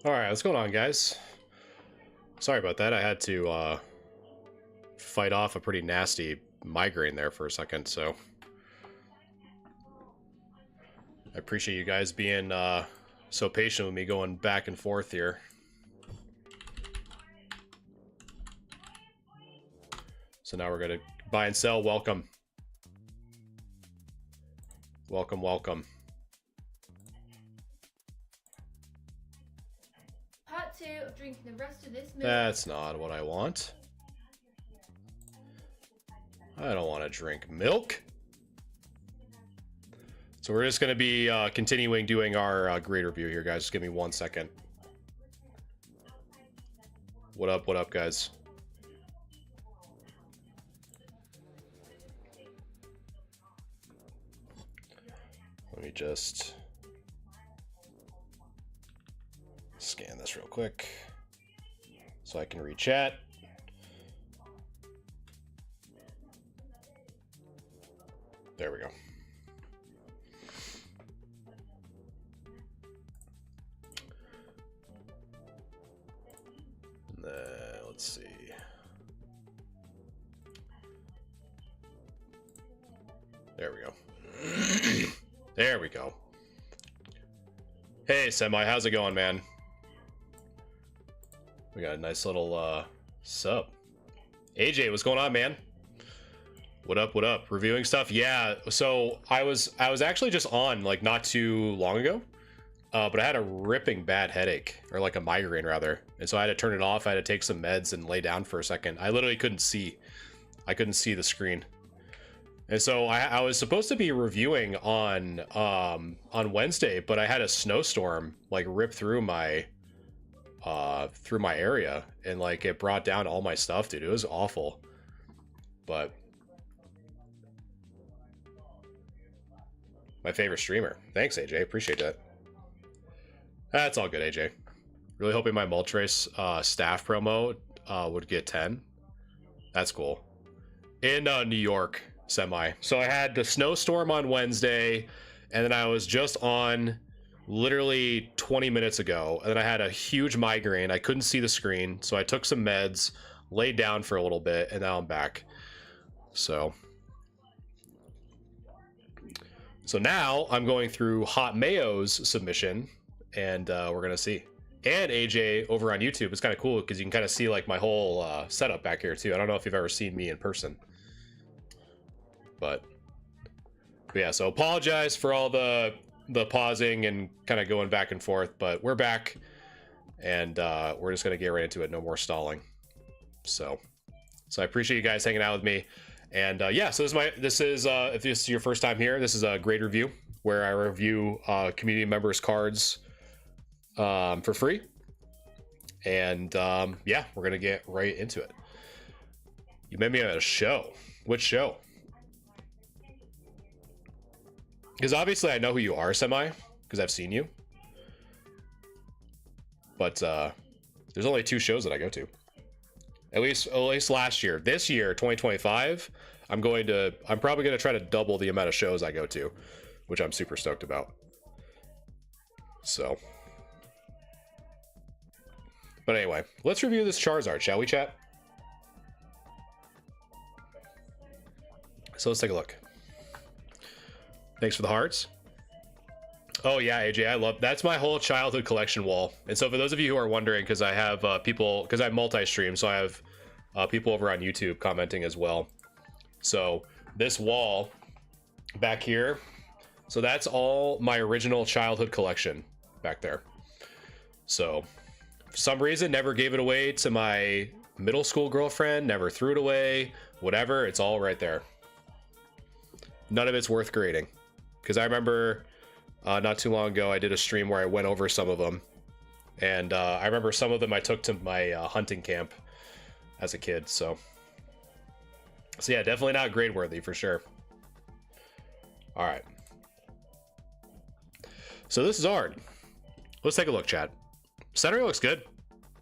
All right, what's going on, guys? Sorry about that. I had to fight off a pretty nasty migraine there for a second, so I appreciate you guys being so patient with me going back and forth here. So now we're gonna buy and sell. Welcome. Welcome, welcome. Part 2 of drinking the rest of this milk. That's not what I want. I don't want to drink milk. So we're just going to be continuing doing our grade review here, guys. Just give me 1 second. What up, guys? Let me just scan this real quick so I can read chat. There we go. And then, let's see. There we go. There we go. Hey, Semi, how's it going, man? We got a nice little sub. AJ, what's going on, man? What up, what up? Reviewing stuff? Yeah, so I was actually just on like not too long ago. But I had a ripping bad headache, or like a migraine rather. And so I had to turn it off. I had to take some meds and lay down for a second. I literally couldn't see. I couldn't see the screen. And so I was supposed to be reviewing on Wednesday, but I had a snowstorm like rip through my area, and like it brought down all my stuff, dude. It was awful. But my favorite streamer. Thanks, AJ. Appreciate that. That's all good, AJ. Really hoping my Moltres staff promo would get 10. That's cool. In New York, Semi. So I had the snowstorm on Wednesday, and then I was just on literally 20 minutes ago, and then I had a huge migraine. I couldn't see the screen, so I took some meds, laid down for a little bit, and now I'm back. So now I'm going through Hot Mayo's submission, and we're gonna see. And AJ over on YouTube, it's kind of cool because you can kind of see like my whole setup back here too. I don't know if you've ever seen me in person, but yeah. So apologize for all the pausing and kind of going back and forth, but we're back, and we're just gonna get right into it. No more stalling. So I appreciate you guys hanging out with me, and yeah. So this is if this is your first time here, this is a grade review where I review community members' cards for free, and yeah, we're gonna get right into it. You met me at a show. Which show? Because obviously I know who you are, Semi, because I've seen you, but there's only 2 shows that I go to, at least last year. This year, 2025, I'm probably gonna try to double the amount of shows I go to, which I'm super stoked about. So but anyway, let's review this Charizard, shall we, chat? So let's take a look. Thanks for the hearts. Oh yeah, AJ, I love that's my whole childhood collection wall. And so for those of you who are wondering, because I have people, because I multi-stream, so I have people over on YouTube commenting as well. So this wall back here, so that's all my original childhood collection back there. So for some reason, never gave it away to my middle school girlfriend, never threw it away, whatever. It's all right there. None of it's worth grading. Because I remember not too long ago, I did a stream where I went over some of them. And I remember some of them I took to my hunting camp as a kid. So yeah, definitely not grade worthy for sure. All right. So this is Ard. Let's take a look, chat. Centering looks good.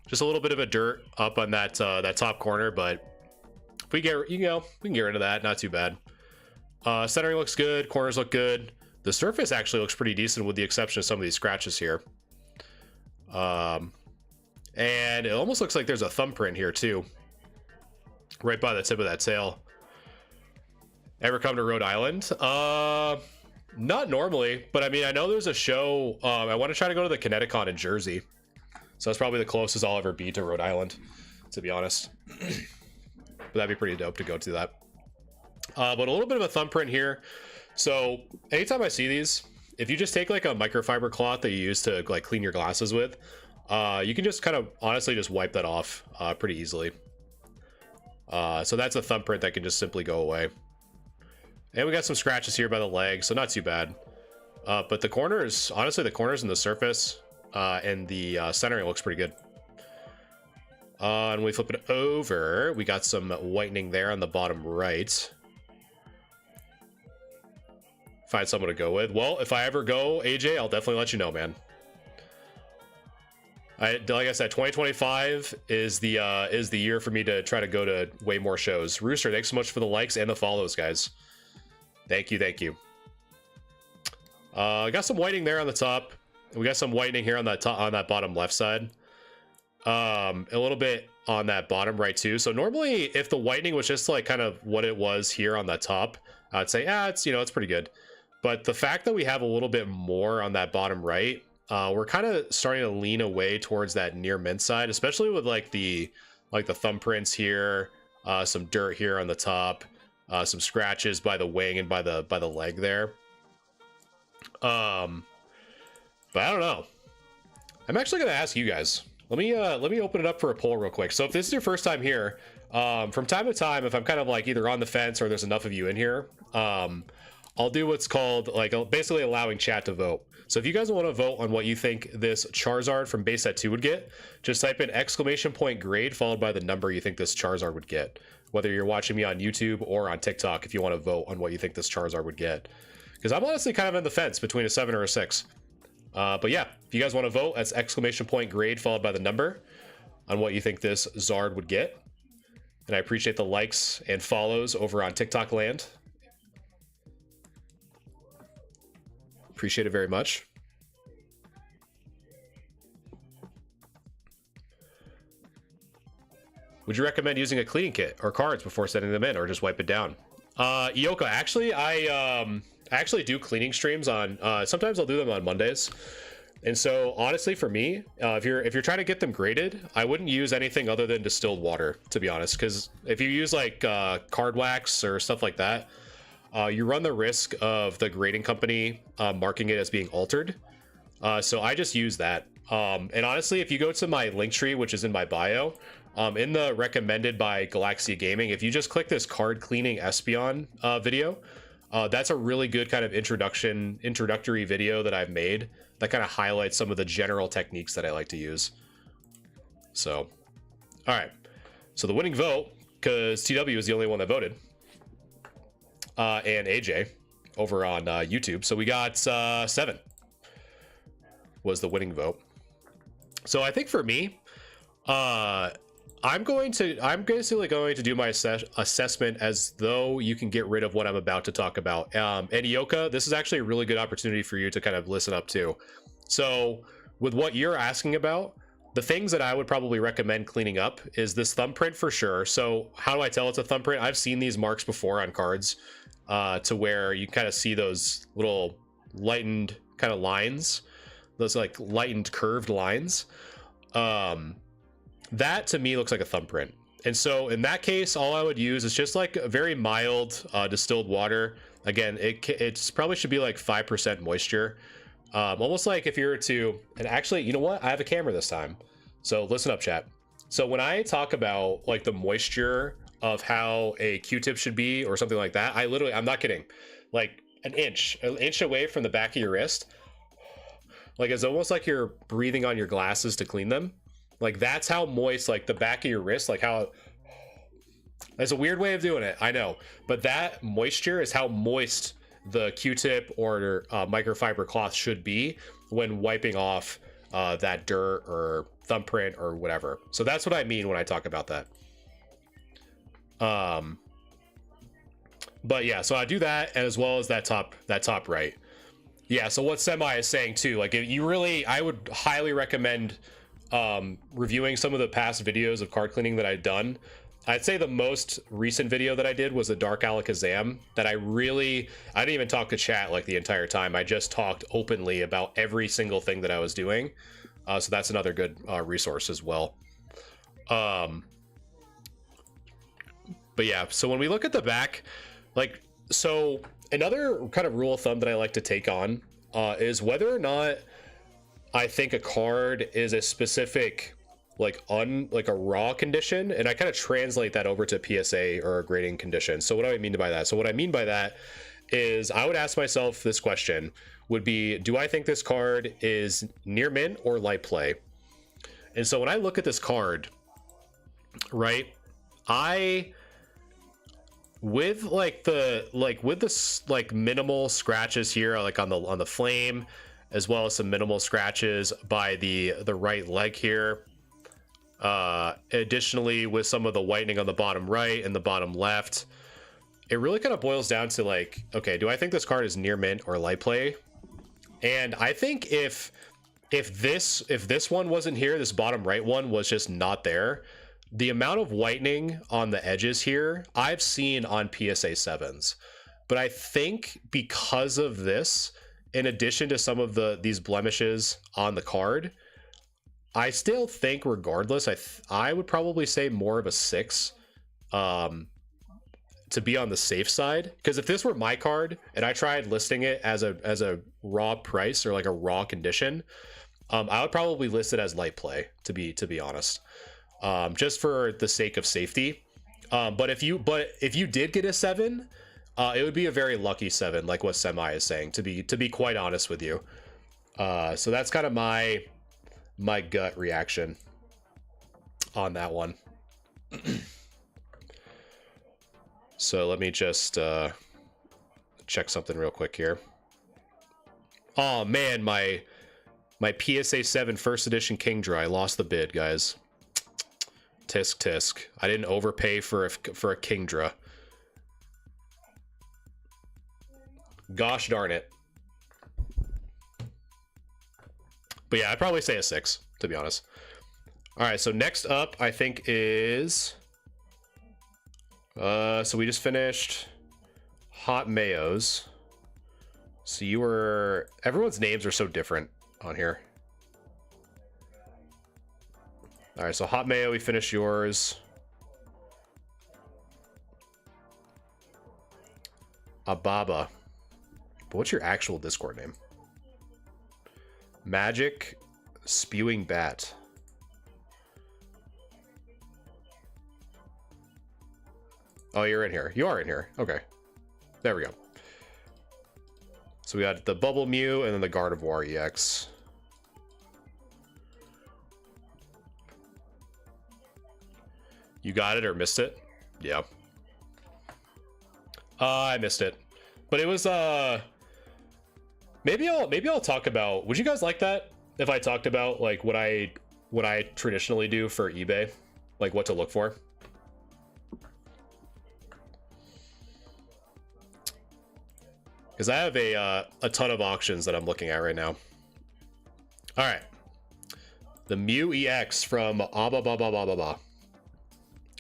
Just a little bit of a dirt up on that that top corner, but if we get, we can get rid of that. Not too bad. Centering looks good. Corners look good. The surface actually looks pretty decent, with the exception of some of these scratches here. And it almost looks like there's a thumbprint here too, right by the tip of that tail. Ever come to Rhode Island? Not normally, but I mean, I know there's a show. I want to try to go to the Connecticut in Jersey, so that's probably the closest I'll ever be to Rhode Island, to be honest. But that'd be pretty dope to go to that. But a little bit of a thumbprint here. So anytime I see these, if you just take like a microfiber cloth that you use to like clean your glasses with, you can just kind of honestly just wipe that off pretty easily. So that's a thumbprint that can just simply go away. And we got some scratches here by the leg, so not too bad. But the corners, honestly, the corners and the surface and the centering looks pretty good. And we flip it over, we got some whitening there on the bottom right. Find someone to go with. Well, if I ever go, AJ, I'll definitely let you know, man. Like I said, 2025 is the year for me to try to go to way more shows. Rooster, thanks so much for the likes and the follows, guys. Thank you, thank you. Got some whitening there on the top. We got some whitening here on that top, on that bottom left side. A little bit on that bottom right too. So normally, if the whitening was just like kind of what it was here on the top, I'd say, it's, you know, it's pretty good. But the fact that we have a little bit more on that bottom right, we're kind of starting to lean away towards that near mint side, especially with like the thumbprints here, some dirt here on the top, some scratches by the wing and by the leg there. But I don't know. I'm actually going to ask you guys. Let me open it up for a poll real quick. So if this is your first time here, from time to time, if I'm kind of like either on the fence or there's enough of you in here, I'll do what's called like basically allowing chat to vote. So if you guys want to vote on what you think this Charizard from base set 2 would get, just type in ! grade followed by the number you think this Charizard would get. Whether you're watching me on YouTube or on TikTok, if you want to vote on what you think this Charizard would get. Because I'm honestly kind of in the fence between a 7 or a 6. But yeah, if you guys want to vote, that's ! grade followed by the number on what you think this Zard would get. And I appreciate the likes and follows over on TikTok land. Appreciate it very much. Would you recommend using a cleaning kit or cards before sending them in, or just wipe it down? Ioka, actually, I actually do cleaning streams on. Sometimes I'll do them on Mondays, and so honestly, for me, if you're trying to get them graded, I wouldn't use anything other than distilled water, to be honest. Because if you use like card wax or stuff like that, you run the risk of the grading company marking it as being altered. So I just use that. And honestly, if you go to my link tree, which is in my bio, in the recommended by Galaxia Gaming, if you just click this card cleaning Espeon video, that's a really good kind of introductory video that I've made that kind of highlights some of the general techniques that I like to use. So, all right. So the winning vote, because TW is the only one that voted, and AJ over on YouTube. So we got 7 was the winning vote. So I think for me, I'm basically going to do my assessment as though you can get rid of what I'm about to talk about. And Ioka, this is actually a really good opportunity for you to kind of listen up to. So with what you're asking about, the things that I would probably recommend cleaning up is this thumbprint for sure. So how do I tell it's a thumbprint? I've seen these marks before on cards to where you kind of see those little lightened kind of lines, those like lightened curved lines. That to me looks like a thumbprint. And so in that case, all I would use is just like a very mild distilled water. Again, it's probably should be like 5% moisture. Almost like if you were to, and actually, you know what? I have a camera this time. So listen up, chat. So when I talk about like the moisture of how a Q-tip should be or something like that, I'm not kidding, like an inch away from the back of your wrist. Like it's almost like you're breathing on your glasses to clean them. Like that's how moist, like the back of your wrist, like how, that's a weird way of doing it, I know. But that moisture is how moist the Q-tip or microfiber cloth should be when wiping off that dirt or thumbprint or whatever. So that's what I mean when I talk about that. But yeah, so I do that, and as well as that top right. Yeah, so what Semi is saying too, like if you really, I would highly recommend reviewing some of the past videos of card cleaning that I've done. I'd say the most recent video that I did was the Dark Alakazam that I didn't even talk to chat like the entire time. I just talked openly about every single thing that I was doing. So that's another good resource as well. But yeah, so when we look at the back, like, so another kind of rule of thumb that I like to take on is whether or not I think a card is a specific like a raw condition, and I kind of translate that over to PSA or a grading condition. So what do I mean by that? So what I mean by that is I would ask myself this question would be, do I think this card is near mint or light play? And so when I look at this card, right, with minimal scratches here, like on the flame, as well as some minimal scratches by the right leg here. Additionally, with some of the whitening on the bottom right and the bottom left, it really kind of boils down to like, okay, do I think this card is near mint or light play? And I think if this one wasn't here, this bottom right one was just not there, the amount of whitening on the edges here I've seen on PSA 7s. But I think because of this, in addition to some of these blemishes on the card, I still think regardless, I would probably say more of a 6 to be on the safe side. Because if this were my card and I tried listing it as a raw price or like a raw condition, I would probably list it as light play, to be honest, just for the sake of safety. But if you did get a 7, it would be a very lucky 7, like what Semi is saying, to be quite honest with you. So that's kind of my gut reaction on that one. So let me just check something real quick here. Oh man, my PSA 7 first edition Kingdra, I lost the bid, guys. Tisk. I didn't overpay for a Kingdra. Gosh darn it. But yeah, I'd probably say a 6, to be honest. All right, so next up, I think is... so we just finished Hot Mayos. So you were... Everyone's names are so different on here. All right, so Hot Mayo, we finished yours. Ababa. But what's your actual Discord name? Magic Spewing Bat. Oh, you're in here. You are in here. Okay. There we go. So we got the Bubble Mew and then the Gardevoir EX. You got it or missed it? Yeah. I missed it. But it was maybe I'll talk about, would you guys like that if I talked about like what I traditionally do for eBay, like what to look for? Because I have a ton of auctions that I'm looking at right now. All right, the Mew EX from Ababa.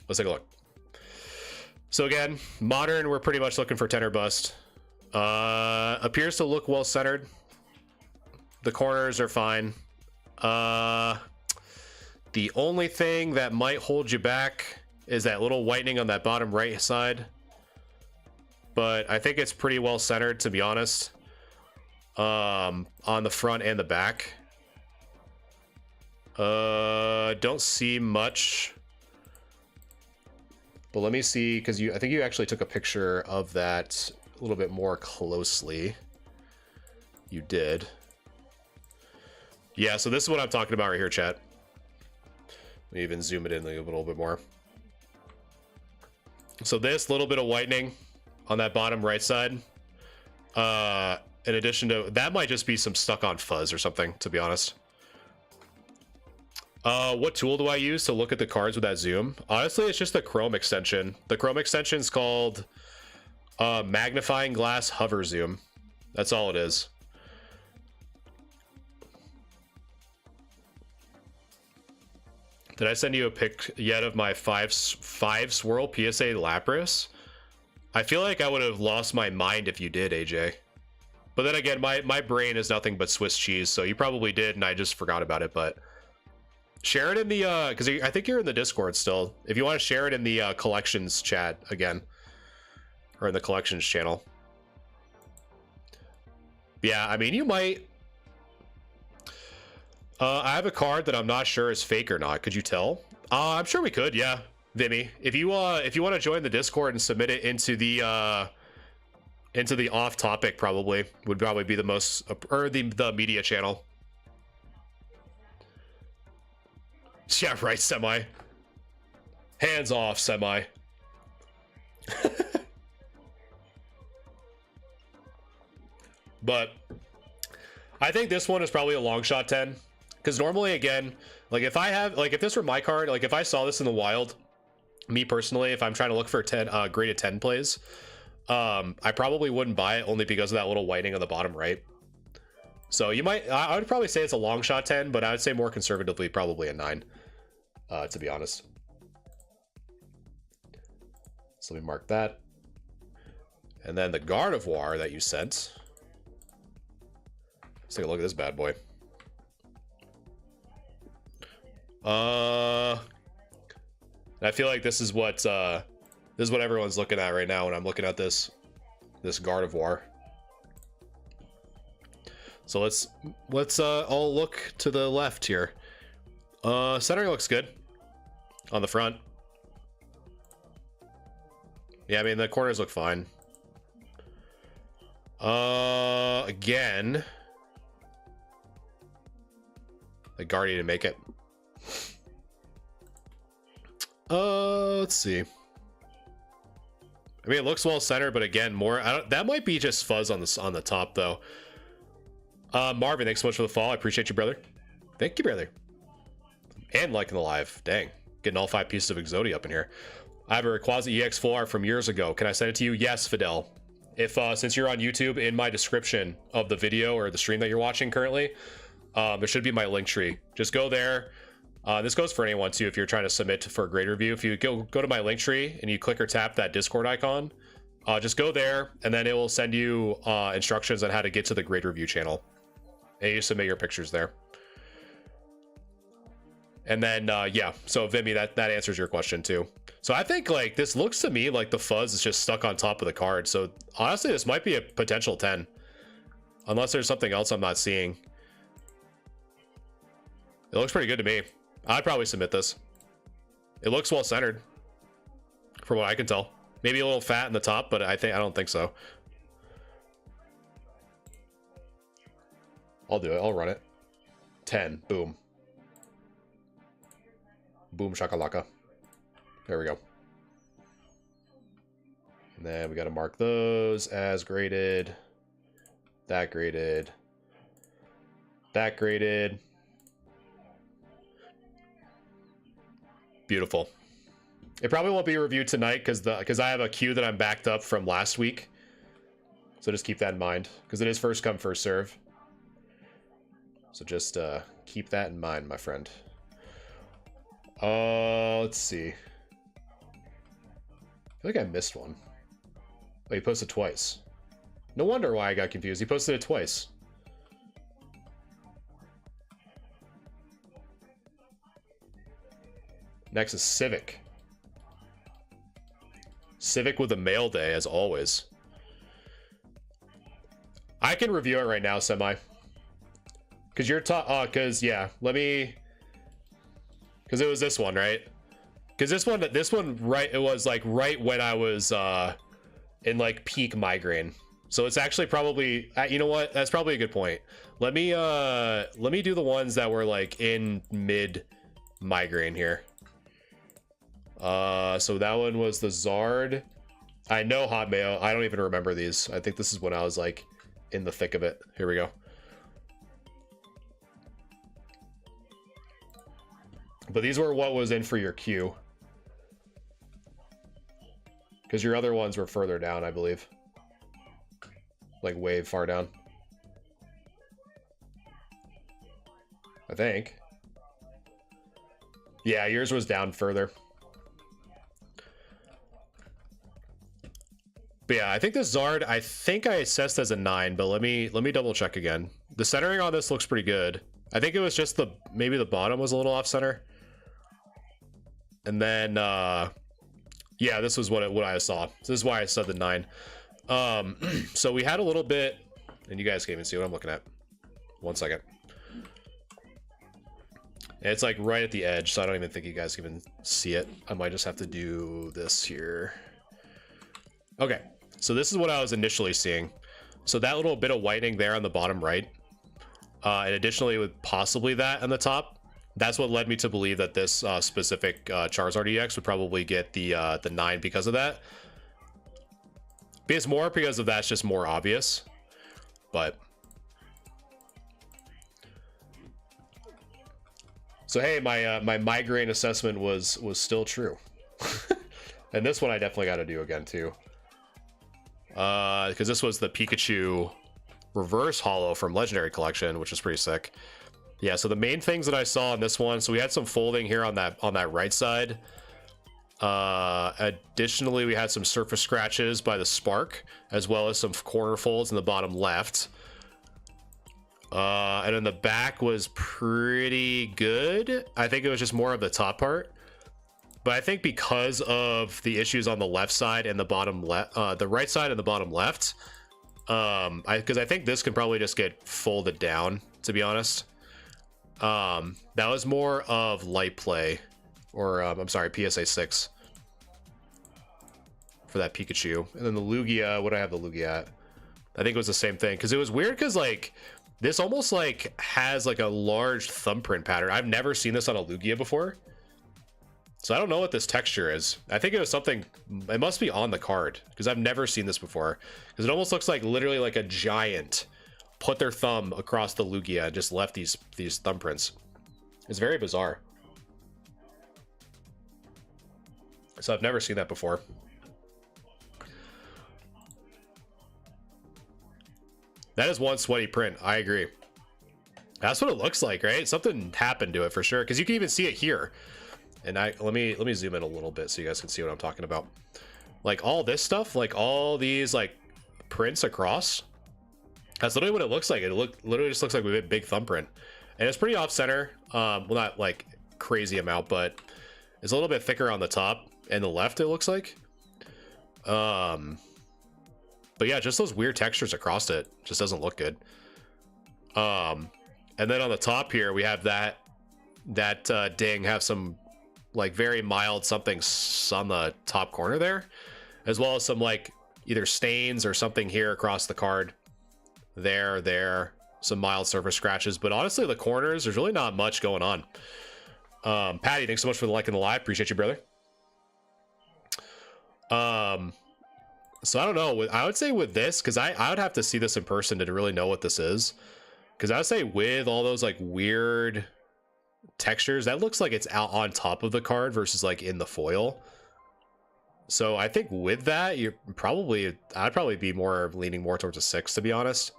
Let's take a look. So again, modern, we're pretty much looking for 10 or bust. Appears to look well centered. The corners are fine. The only thing that might hold you back is that little whitening on that bottom right side. But I think it's pretty well centered, to be honest. On the front and the back. Don't see much. But let me see, because I think you actually took a picture of that a little bit more closely. You did. Yeah, so this is what I'm talking about right here, chat. Let me even zoom it in a little bit more. So this little bit of whitening on that bottom right side. In addition to, that might just be some stuck on fuzz or something, to be honest. What tool do I use to look at the cards with that zoom? Honestly, it's just the Chrome extension. The Chrome extension is called magnifying glass hover zoom. That's all it is. Did I send you a pic yet of my five swirl PSA Lapras? I feel like I would have lost my mind if you did, AJ. But then again, my brain is nothing but Swiss cheese, so you probably did, and I just forgot about it. But share it in the because I think you're in the Discord still. If you want to share it in the collections chat again, or in the collections channel. Yeah, I mean, you might. I have a card that I'm not sure is fake or not. Could you tell? I'm sure we could. Yeah, Vimy. If you want to join the Discord and submit it into the off topic, probably would probably be the most, or the media channel. Yeah, right. Semi. Hands off, Semi. But I think this one is probably a long shot 10. Because normally, again, like if I have, like if this were my card, like if I saw this in the wild, me personally, if I'm trying to look for 10 graded 10 plays, I probably wouldn't buy it only because of that little whiting on the bottom right. So you might, I would probably say it's a long shot 10, but I would say more conservatively probably a 9, to be honest. So let me mark that. And then the Gardevoir that you sent. Let's take a look at this bad boy. I feel like this is what everyone's looking at right now when I'm looking at this Gardevoir. So let's all look to the left here. Centering looks good on the front. Yeah, I mean the corners look fine. Again, the Guardian to make it. Let's see. I mean, it looks well centered, but again, more. That might be just fuzz on the top though. Marvin, thanks so much for the follow. I appreciate you, brother. Thank you, brother. And liking the live. Dang, getting all 5 pieces of Exodia up in here. I have a Rayquaza EX Full Art from years ago. Can I send it to you? Yes, Fidel. If since you're on YouTube, in my description of the video or the stream that you're watching currently, there should be my link tree. Just go there. This goes for anyone too. If you're trying to submit for a grade review, if you go to my link tree and you click or tap that Discord icon, just go there, and then it will send you instructions on how to get to the grade review channel, and you submit your pictures there. And then yeah, so Vimy, that answers your question too. So I think like this looks to me like the fuzz is just stuck on top of the card. So honestly, this might be a potential 10, unless there's something else I'm not seeing. It looks pretty good to me. I'd probably submit this. It looks well centered, from what I can tell. Maybe a little fat in the top, but I don't think so. I'll do it. I'll run it. 10. Boom. Boom shakalaka. There we go. And then we got to mark those as graded. That graded. That graded. Beautiful. It probably won't be reviewed tonight because I have a queue that I'm backed up from last week. So just keep that in mind, because it is first come, first serve. So just keep that in mind, my friend. Let's see. I feel like I missed one. Oh, he posted twice. No wonder why I got confused. He posted it twice. Next is Civic. Civic with a mail day, as always. I can review it right now, Semi. Because you're because yeah, let me. Because it was this one, right? Because this one, right? It was like right when I was in like peak migraine. So it's actually probably, you know what? That's probably a good point. Let me do the ones that were like in mid migraine here. So that one was the Zard. I know Hot Mayo. I don't even remember these. I think this is when I was like in the thick of it. Here we go. But these were what was in for your queue. Because your other ones were further down, I believe. Like way far down. I think. Yeah, yours was down further. But yeah, I think this Zard, I think I assessed as a 9, but let me double check again. The centering on this looks pretty good. I think it was just maybe the bottom was a little off center. And then yeah, this was what I saw. So this is why I said the 9. So we had a little bit, and you guys can't even see what I'm looking at. 1 second. And it's like right at the edge, so I don't even think you guys can even see it. I might just have to do this here. Okay, so this is what I was initially seeing. So that little bit of whitening there on the bottom right, and additionally with possibly that on the top, that's what led me to believe that this specific Charizard EX would probably get the 9 because of that. Because of that's just more obvious, but. So hey, my migraine assessment was still true. And this one I definitely got to do again too. Because this was the Pikachu reverse holo from Legendary Collection, which is pretty sick. Yeah, so the main things that I saw in this one, so we had some folding here on that right side. Additionally, we had some surface scratches by the Spark, as well as some corner folds in the bottom left. And then the back was pretty good. I think it was just more of the top part. But I think because of the issues on the left side and the bottom left, the right side and the bottom left, because I think this could probably just get folded down, to be honest. That was more of light play, or I'm sorry, PSA 6 for that Pikachu. And then the Lugia, what do I have the Lugia at? I think it was the same thing, because it was weird because like this almost like has like a large thumbprint pattern. I've never seen this on a Lugia before. So I don't know what this texture is. I think it was something, it must be on the card, because I've never seen this before. Because it almost looks like literally like a giant put their thumb across the Lugia and just left these thumbprints. It's very bizarre. So I've never seen that before. That is one sweaty print. I agree. That's what it looks like, right? Something happened to it for sure, because you can even see it here. And let me zoom in a little bit so you guys can see what I'm talking about. Like all this stuff, like all these like prints across. That's literally what it looks like. It literally just looks like a big thumbprint, and it's pretty off center. Well, not like crazy amount, but it's a little bit thicker on the top and the left. It looks like. But yeah, just those weird textures across it just doesn't look good. And then on the top here, we have that ding have some like very mild something on the top corner there, as well as some like either stains or something here across the card. There, some mild surface scratches, but honestly, the corners, there's really not much going on. Patty, thanks so much for the like and the live. Appreciate you, brother. So I don't know. I would say with this, because I would have to see this in person to really know what this is. Because I would say with all those like weird textures, that looks like it's out on top of the card versus like in the foil. So I think with that, I'd probably be leaning more towards a 6, to be honest.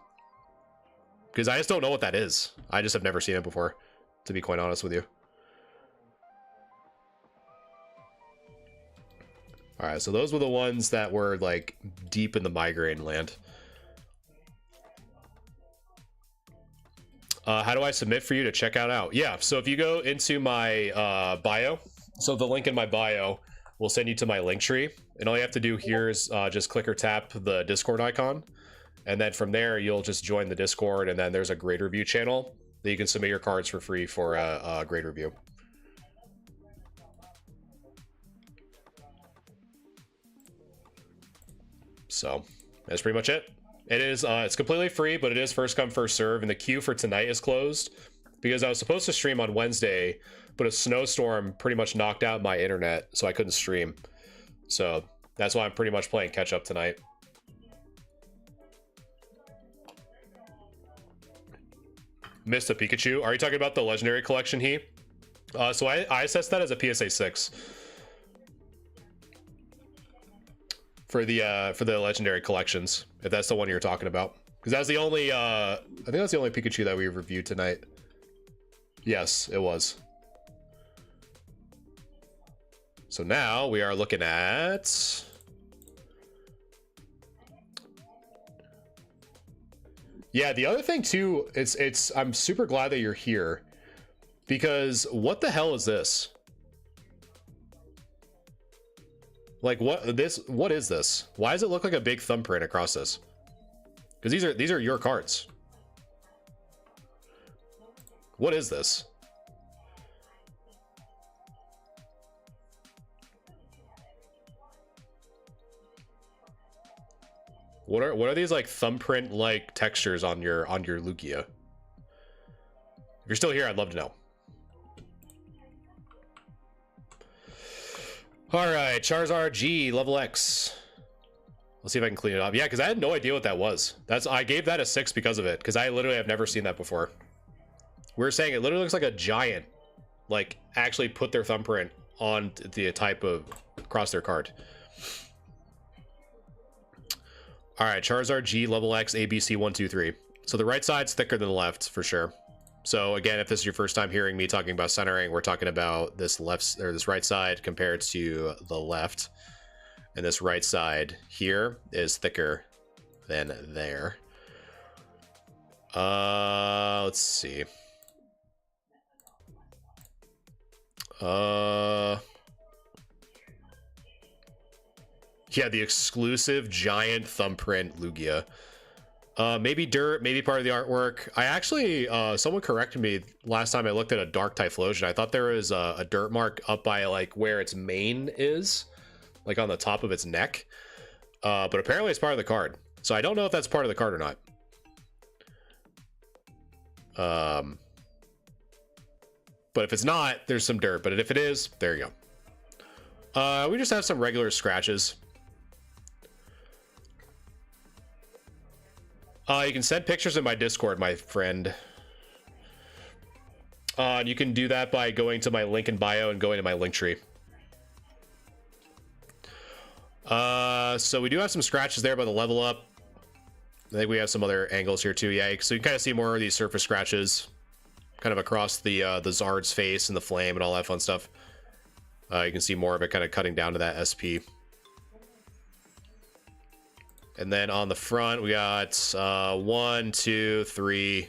Because I just don't know what that is. I just have never seen it before, to be quite honest with you. All right, so those were the ones that were like deep in the migraine land. How do I submit for you to check out? Yeah, so if you go into my bio, so the link in my bio will send you to my link tree, and all you have to do here is just click or tap the Discord icon, and then from there you'll just join the Discord, and then there's a grade review channel that you can submit your cards for free for a grade review. So that's pretty much it. It is it's completely free, but it is first come first serve, and the queue for tonight is closed because I was supposed to stream on Wednesday, but a snowstorm pretty much knocked out my internet, so I couldn't stream. So that's why I'm pretty much playing catch up tonight. Missed a Pikachu. Are you talking about the Legendary Collection, So I assessed that as a PSA 6 for the Legendary Collections, if that's the one you're talking about, because that's the only I think that's the only Pikachu that we reviewed tonight. Yes, it was. So now we are looking at... Yeah, the other thing too, I'm super glad that you're here, because what the hell is this? Like what is this? Why does it look like a big thumbprint across this? Because these are your cards. What is this? What are these like thumbprint like textures on your Lugia? If you're still here, I'd love to know. All right, Charizard G, level X. Let's see if I can clean it up. Yeah, because I had no idea what that was. I gave that a 6 because of it, because I literally have never seen that before. We were saying it literally looks like a giant, like actually put their thumbprint on the type of across their card. All right, Charizard G, level X, ABC 1, 2, 3. So the right side's thicker than the left for sure. So again, if this is your first time hearing me talking about centering, we're talking about this this right side compared to the left, and this right side here is thicker than there. Let's see. Yeah, the exclusive giant thumbprint Lugia. Maybe dirt, maybe part of the artwork. I actually, someone corrected me last time I looked at a Dark Typhlosion. I thought there was a dirt mark up by like where its mane is, like on the top of its neck. But apparently it's part of the card. So I don't know if that's part of the card or not. But if it's not, there's some dirt. But if it is, there you go. We just have some regular scratches. You can send pictures in my Discord, my friend. You can do that by going to my link in bio and going to my link tree. So we do have some scratches there by the level up. I think we have some other angles here too. Yeah, so you can kind of see more of these surface scratches kind of across the Zard's face and the flame and all that fun stuff. You can see more of it kind of cutting down to that SP. And then on the front, we got 1, 2, 3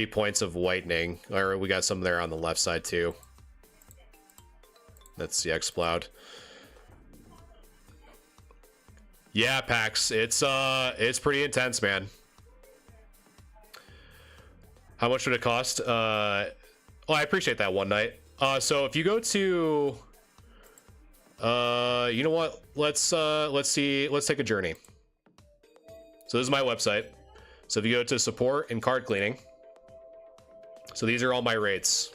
points of whitening. Or we got some there on the left side too. That's the X-Ploud. Yeah, Pax, it's pretty intense, man. How much would it cost? Oh, I appreciate that one night. So if you go to, you know what? Let's take a journey. So this is my website. So if you go to support and card cleaning, so these are all my rates.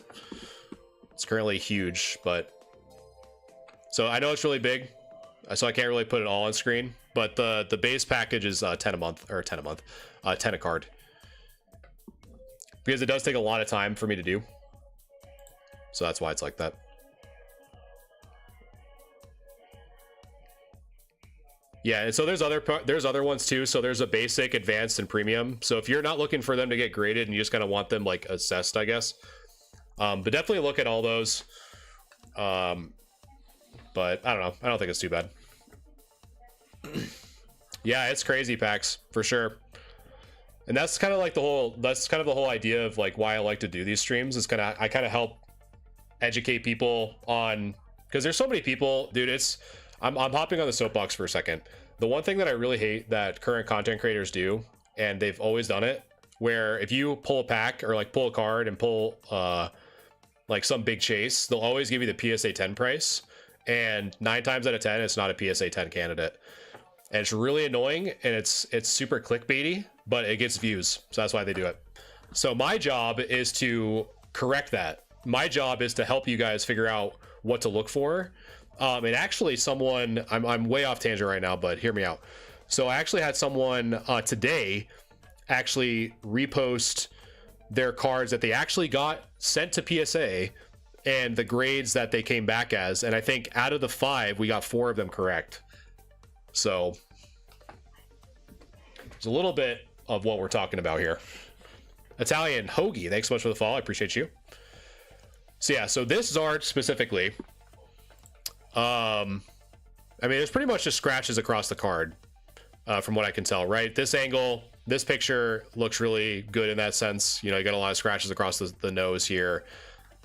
It's currently huge, but so I know it's really big, so I can't really put it all on screen, but the base package is 10 a month, or 10 a month, 10 a card, because it does take a lot of time for me to do. So that's why it's like that. Yeah, and so there's other ones too. So there's a basic, advanced, and premium. So if you're not looking for them to get graded and you just kind of want them like assessed, I guess. But definitely look at all those. But I don't know. I don't think it's too bad. Yeah, it's crazy, Pax, for sure. And that's kind of like the whole idea of like why I like to do these streams is I kind of help educate people on, because there's so many people, dude. I'm hopping on the soapbox for a second. The one thing that I really hate that current content creators do, and they've always done it, where if you pull a pack or like pull a card and pull like some big chase, they'll always give you the PSA 10 price, and 9 times out of 10 it's not a PSA 10 candidate, and it's really annoying, and it's super clickbaity, but it gets views, so that's why they do it. So my job is to correct that. My job is to help you guys figure out what to look for. And actually someone, I'm way off tangent right now, but hear me out. So I actually had someone today actually repost their cards that they actually got sent to PSA and the grades that they came back as. And I think out of the 5, we got 4 of them correct. So it's a little bit of what we're talking about here. Italian Hoagie, thanks so much for the follow. I appreciate you. So yeah, so this Zard specifically, I mean, it's pretty much just scratches across the card, from what I can tell, right? This angle, this picture looks really good in that sense. You know, you got a lot of scratches across the nose here,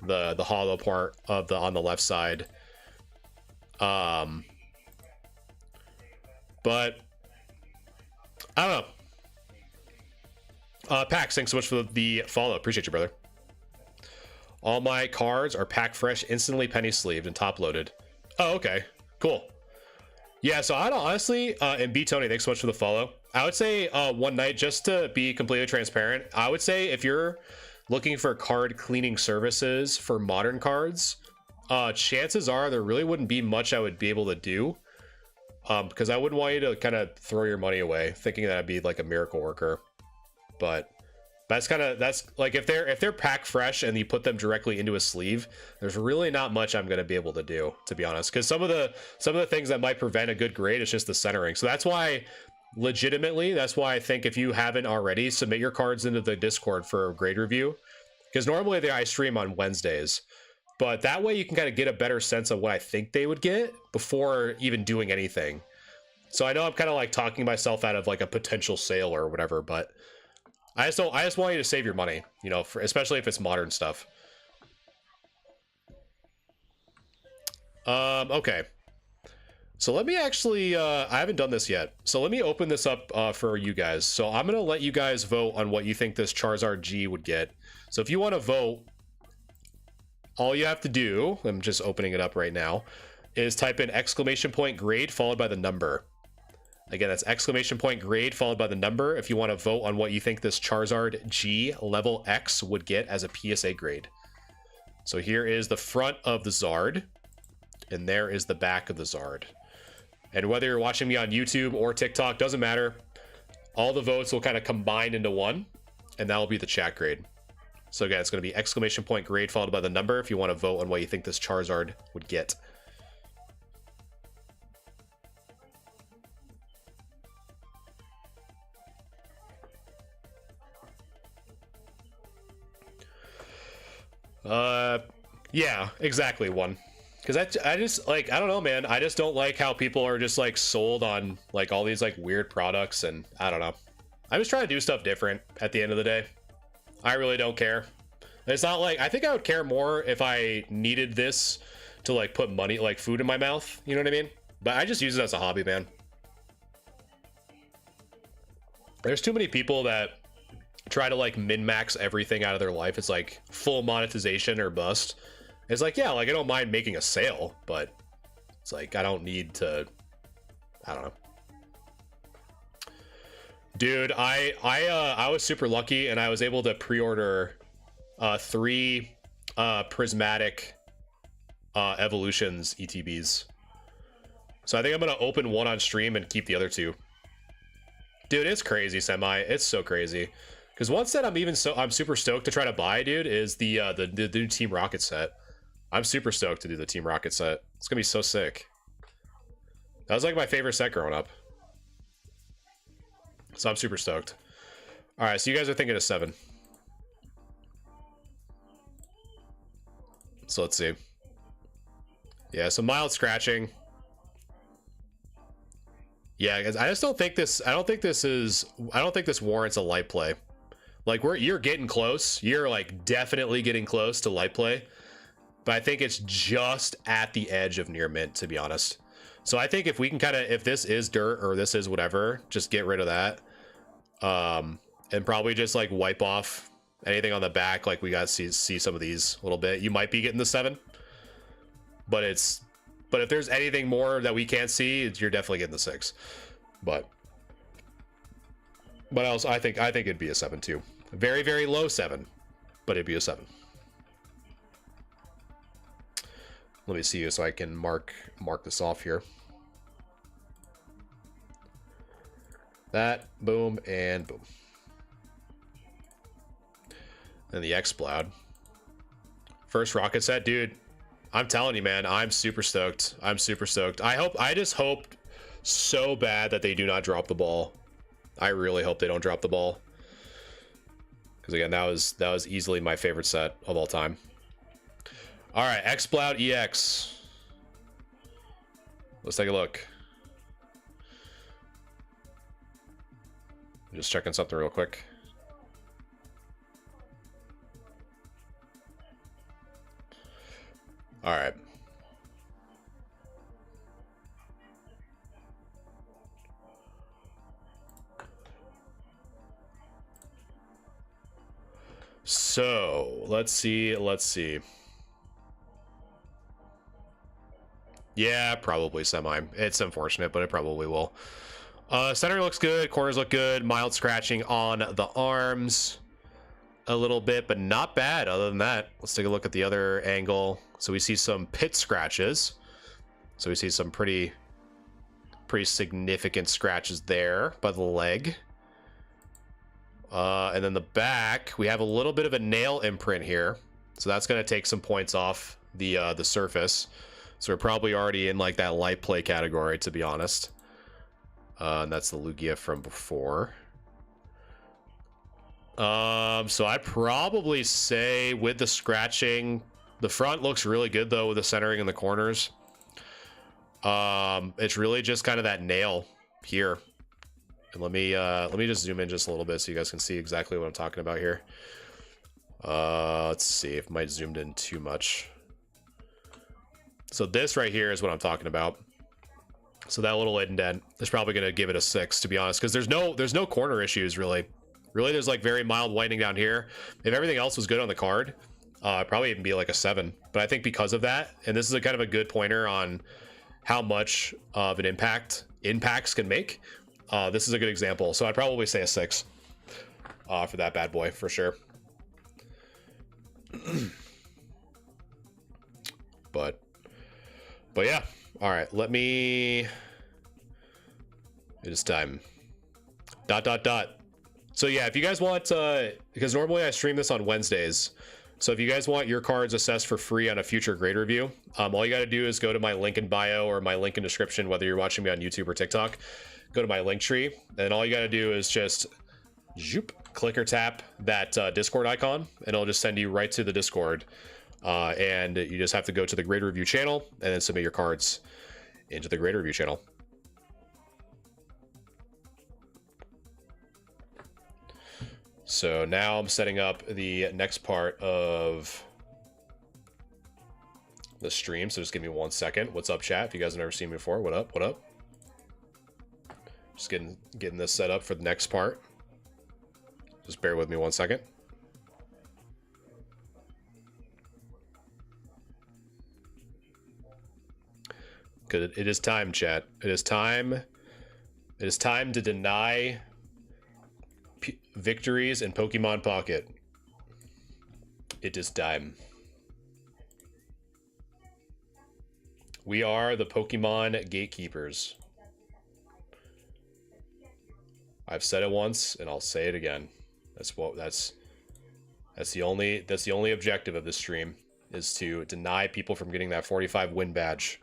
the hollow part of the on the left side. But I don't know. Pax, thanks so much for the follow. Appreciate you, brother. All my cards are packed fresh, instantly penny sleeved and top loaded. Oh, okay, cool. Yeah, so I don't honestly, and B Tony, thanks so much for the follow. I would say one night, just to be completely transparent, I would say if you're looking for card cleaning services for modern cards, chances are there really wouldn't be much I would be able to do, because I wouldn't want you to kind of throw your money away thinking that I'd be like a miracle worker. But that's like if they're packed fresh and you put them directly into a sleeve, there's really not much I'm going to be able to do, to be honest, because some of the things that might prevent a good grade is just the centering. So that's why, legitimately, that's why I think if you haven't already, submit your cards into the Discord for a grade review, because normally I stream on Wednesdays, but that way you can kind of get a better sense of what I think they would get before even doing anything. So I know I'm kind of like talking myself out of like a potential sale or whatever, but I just want you to save your money, you know, especially if it's modern stuff. Okay. So let me actually, I haven't done this yet. So let me open this up for you guys. So I'm going to let you guys vote on what you think this Charizard G would get. So if you want to vote, all you have to do, I'm just opening it up right now, is type in ! grade followed by the number. Again, that's ! grade followed by the number if you want to vote on what you think this Charizard G level X would get as a PSA grade. So here is the front of the Zard, and there is the back of the Zard. And whether you're watching me on YouTube or TikTok, doesn't matter. All the votes will kind of combine into one, and that will be the chat grade. So again, it's going to be ! grade followed by the number if you want to vote on what you think this Charizard would get. Yeah, exactly, one. Because I just, like, I don't know, man. I just don't like how people are just, like, sold on, like, all these, like, weird products, and I don't know. I'm just trying to do stuff different at the end of the day. I really don't care. It's not like, I think I would care more if I needed this to, like, put money, like, food in my mouth. You know what I mean? But I just use it as a hobby, man. There's too many people that try to like min-max everything out of their life. It's like full monetization or bust. It's like, yeah, like I don't mind making a sale, but it's like I don't need to, I don't know. Dude, I was super lucky and I was able to pre-order 3 prismatic evolutions ETBs. So I think I'm gonna open one on stream and keep the other 2. Dude, it's crazy, Semi. It's so crazy. Because one set I'm super stoked to try to buy, dude, is the new Team Rocket set. I'm super stoked to do the Team Rocket set. It's gonna be so sick. That was like my favorite set growing up. So I'm super stoked. All right, so you guys are thinking of 7. So let's see. Yeah, some mild scratching. Yeah, because I just don't think this. I don't think this warrants a light play. Like you're getting close. You're like definitely getting close to light play, but I think it's just at the edge of near mint, to be honest. So I think if we can kind of, if this is dirt or this is whatever, just get rid of that, and probably just like wipe off anything on the back. Like we got to see some of these a little bit. You might be getting the 7, but if there's anything more that we can't see, you're definitely getting the 6. But else, I think it'd be a 7 too. Very, very low 7, but it'd be a 7. Let me see so I can mark this off here. That, boom, and boom. And the X-Bloud. First rocket set, dude. I'm telling you, man, I'm super stoked. I'm super stoked. I just hope so bad that they do not drop the ball. I really hope they don't drop the ball. Because again, that was easily my favorite set of all time. All right, X-Bloud EX. Let's take a look. Just checking something real quick. All right. So, let's see. Yeah, probably semi. It's unfortunate, but it probably will. Center looks good. Corners look good. Mild scratching on the arms a little bit, but not bad other than that. Let's take a look at the other angle. So we see some pit scratches. So we see some pretty significant scratches there by the leg. And then the back, we have a little bit of a nail imprint here. So that's going to take some points off the surface. So we're probably already in like that light play category, to be honest. And that's the Lugia from before. So I'd probably say with the scratching, the front looks really good though with the centering in the corners. It's really just kind of that nail here. And let me just zoom in just a little bit so you guys can see exactly what I'm talking about here. Let's see if I might zoomed in too much. So this right here is what I'm talking about. So that little indent is probably going to give it a 6, to be honest, because there's no corner issues really. Really, there's like very mild whitening down here. If everything else was good on the card, probably even be like a 7. But I think because of that, and this is a kind of a good pointer on how much of an impact impacts can make. This is a good example. So I'd probably say a 6 for that bad boy for sure. but yeah. All right, let me. It is time. ... So yeah, if you guys want, because normally I stream this on Wednesdays. So if you guys want your cards assessed for free on a future grade review, all you got to do is go to my link in bio or my link in description, whether you're watching me on YouTube or TikTok. Go to my link tree, and all you got to do is just click or tap that Discord icon, and it'll just send you right to the Discord. And you just have to go to the grade review channel and then submit your cards into the grade review channel. So now I'm setting up the next part of the stream. So just give me 1 second. What's up, chat? If you guys have never seen me before, what up? What up? Just getting this set up for the next part. Just bear with me 1 second. Good. It is time, chat. It is time. It is time to deny victories in Pokemon Pocket. It is time. We are the Pokemon gatekeepers. I've said it once and I'll say it again. That's the only objective of this stream, is to deny people from getting that 45 win badge.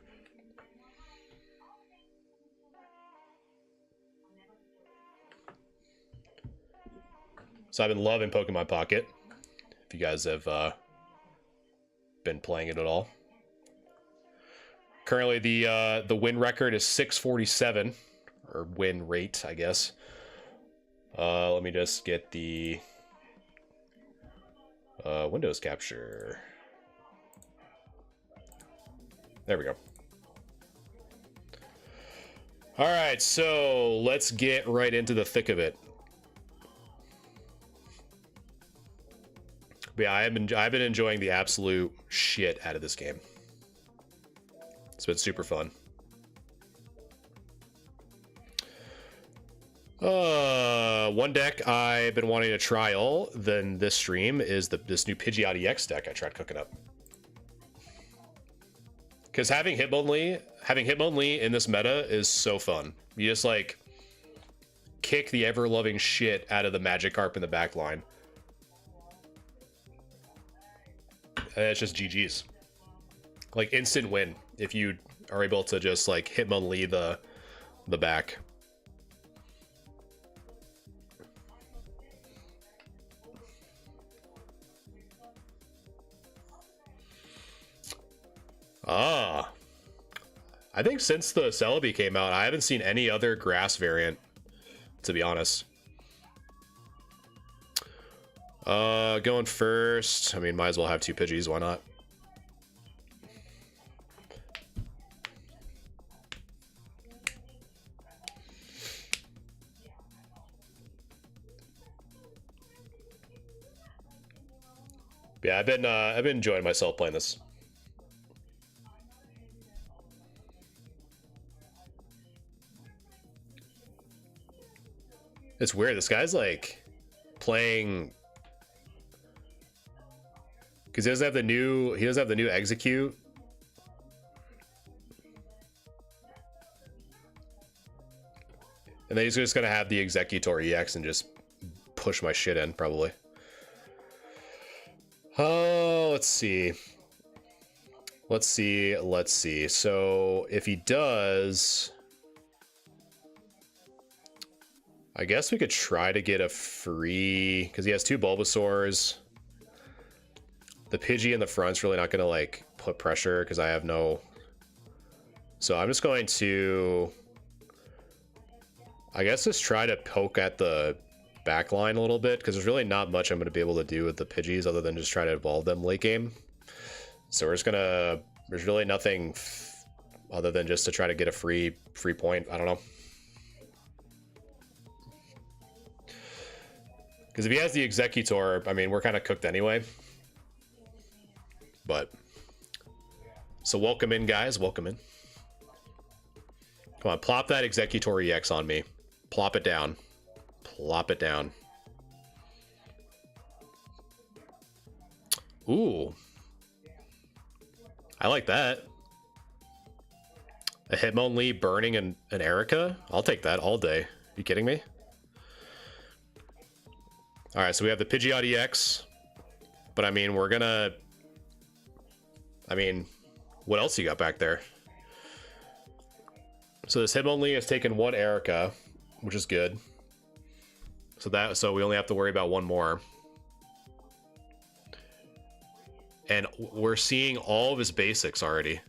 So I've been loving Pokemon Pocket, if you guys have been playing it at all. Currently, the win record is 647, or win rate, I guess. Let me just get the Windows capture. There we go. All right, so let's get right into the thick of it. But yeah, I've been enjoying the absolute shit out of this game. It's been super fun. One deck I've been wanting to trial then this stream is this new Pidgeot EX deck I tried cooking up. Because having Hitmonlee in this meta is so fun. You just like kick the ever-loving shit out of the Magikarp in the back line. And it's just GG's. Like instant win if you are able to just like Hitmonlee the back. Ah, I think since the Celebi came out, I haven't seen any other grass variant, to be honest. Going first. I mean, might as well have 2 Pidgeys, why not? Yeah, I've been enjoying myself playing this. It's weird. This guy's like playing because he doesn't have the new execute. And then he's just gonna have the Executor EX and just push my shit in, probably. Oh, let's see. Let's see. So if he does, I guess we could try to get a free, because he has 2 Bulbasaurs. The Pidgey in the front's really not gonna like put pressure because I have no. So I'm just going to, I guess, just try to poke at the back line a little bit, because there's really not much I'm going to be able to do with the Pidgeys other than just try to evolve them late game. So we're just gonna, there's really nothing other than just to try to get a free point. I don't know, because if he has the Executor, I mean, we're kind of cooked anyway. But so welcome in, guys, welcome in. Come on, plop that Executor EX on me. Plop it down. Plop it down. Ooh. I like that. A Hitmonlee burning an Erica? I'll take that all day. Are you kidding me? Alright, so we have the Pidgeot EX. But I mean, we're gonna... I mean, what else you got back there? So this Hitmonlee has taken 1 Erica, which is good. So we only have to worry about 1 more. And we're seeing all of his basics already.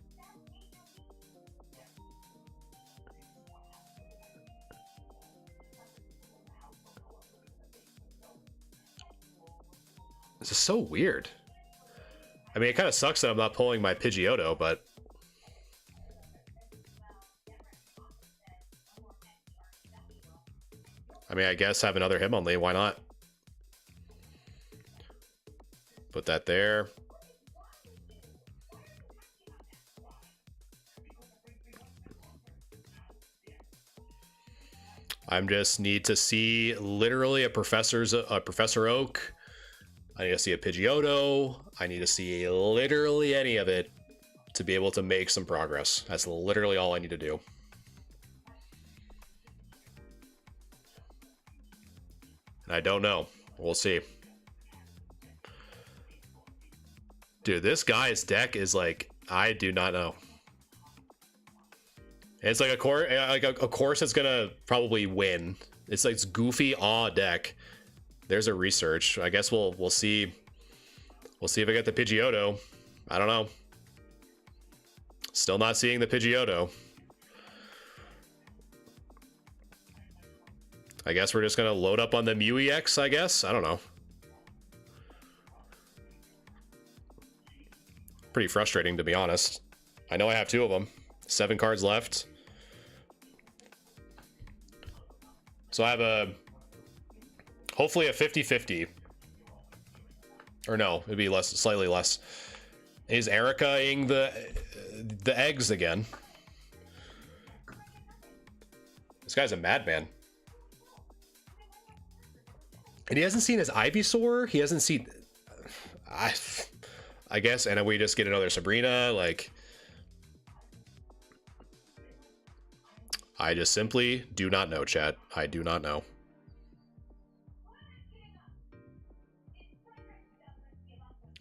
This is so weird. I mean, it kind of sucks that I'm not pulling my Pidgeotto, but... I mean, I guess have another Hitmonlee, why not? Put that there. I just need to see literally a Professor Oak. I need to see a Pidgeotto. I need to see literally any of it to be able to make some progress. That's literally all I need to do. And I don't know. We'll see. Dude, this guy's deck is like, I do not know. It's like a course that's gonna probably win. It's like, it's goofy deck. There's a research. I guess we'll see. We'll see if I get the Pidgeotto. I don't know. Still not seeing the Pidgeotto. I guess we're just gonna load up on the Mew EX, I guess. I don't know. Pretty frustrating, to be honest. I know I have 2 of them. 7 cards left. So I have hopefully a 50-50. Or no, it'd be less, slightly less. Is Erica-ing the eggs again? This guy's a madman. And he hasn't seen his Ivysaur. He hasn't seen... I guess, and then we just get another Sabrina, like... I just simply do not know, chat. I do not know.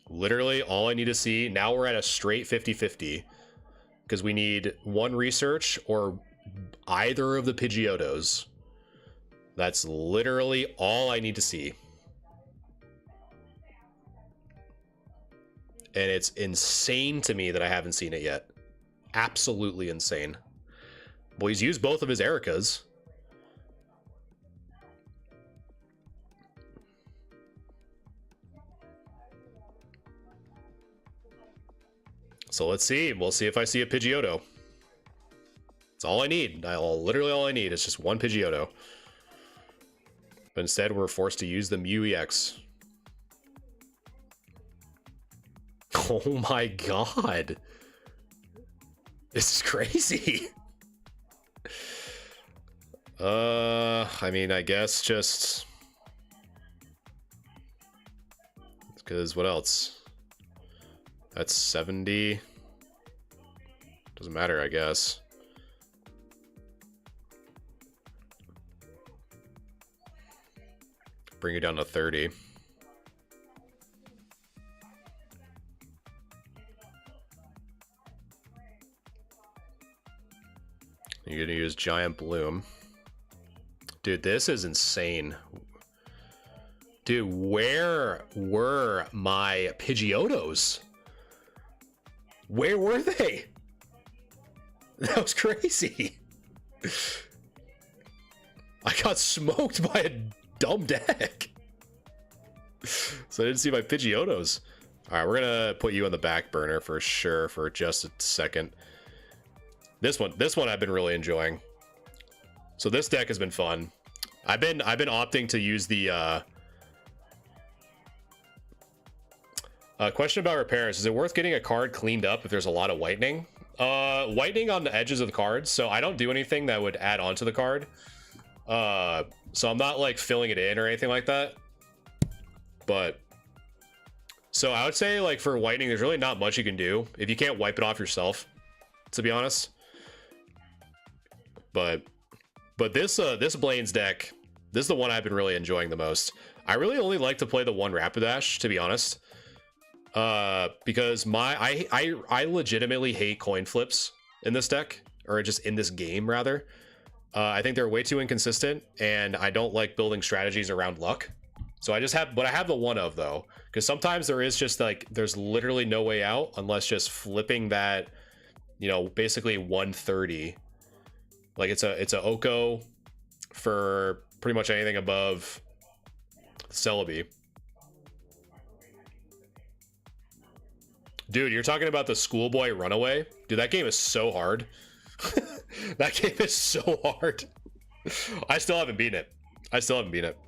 Literally, all I need to see... Now we're at a straight 50-50. Because we need 1 research or either of the Pidgeottos. That's literally all I need to see. And it's insane to me that I haven't seen it yet. absolutely insane. Well, he's used both of his Ericas. So let's see. We'll see if I see a Pidgeotto. That's all I need. Literally all I need is just one Pidgeotto. But instead, we're forced to use the Mew EX. Oh my god. This is crazy. I mean, I guess just... because what else? That's 70. Doesn't matter, I guess. Bring it down to 30. You're gonna use Giant Bloom. Dude, this is insane. Dude, where were my Pidgeottos? Where were they? That was crazy. I got smoked by a dumb deck. So I didn't see my Pidgeottos. All right, we're gonna put you on the back burner for sure for just a second. This one I've been really enjoying. So this deck has been fun. I've been opting to use the question about repairs. Is it worth getting a card cleaned up if there's a lot of whitening? Whitening on the edges of the cards. So I don't do anything that would add on to the card. So I'm not like filling it in or anything like that. But so I would say like for whitening, there's really not much you can do if you can't wipe it off yourself, to be honest. But this Blaine's deck, this is the one I've been really enjoying the most. I really only like to play the one Rapidash, to be honest. Because I legitimately hate coin flips in this deck, or just in this game rather. I think they're way too inconsistent, and I don't like building strategies around luck. So I just have, but I have the one of though, because sometimes there is just like, there's literally no way out unless just flipping that, you know, basically 130. Like it's a Oko for pretty much anything above Celebi. Dude, you're talking about the Schoolboy Runaway? Dude, that game is so hard. That game is so hard. I still haven't beaten it. I still haven't beaten it.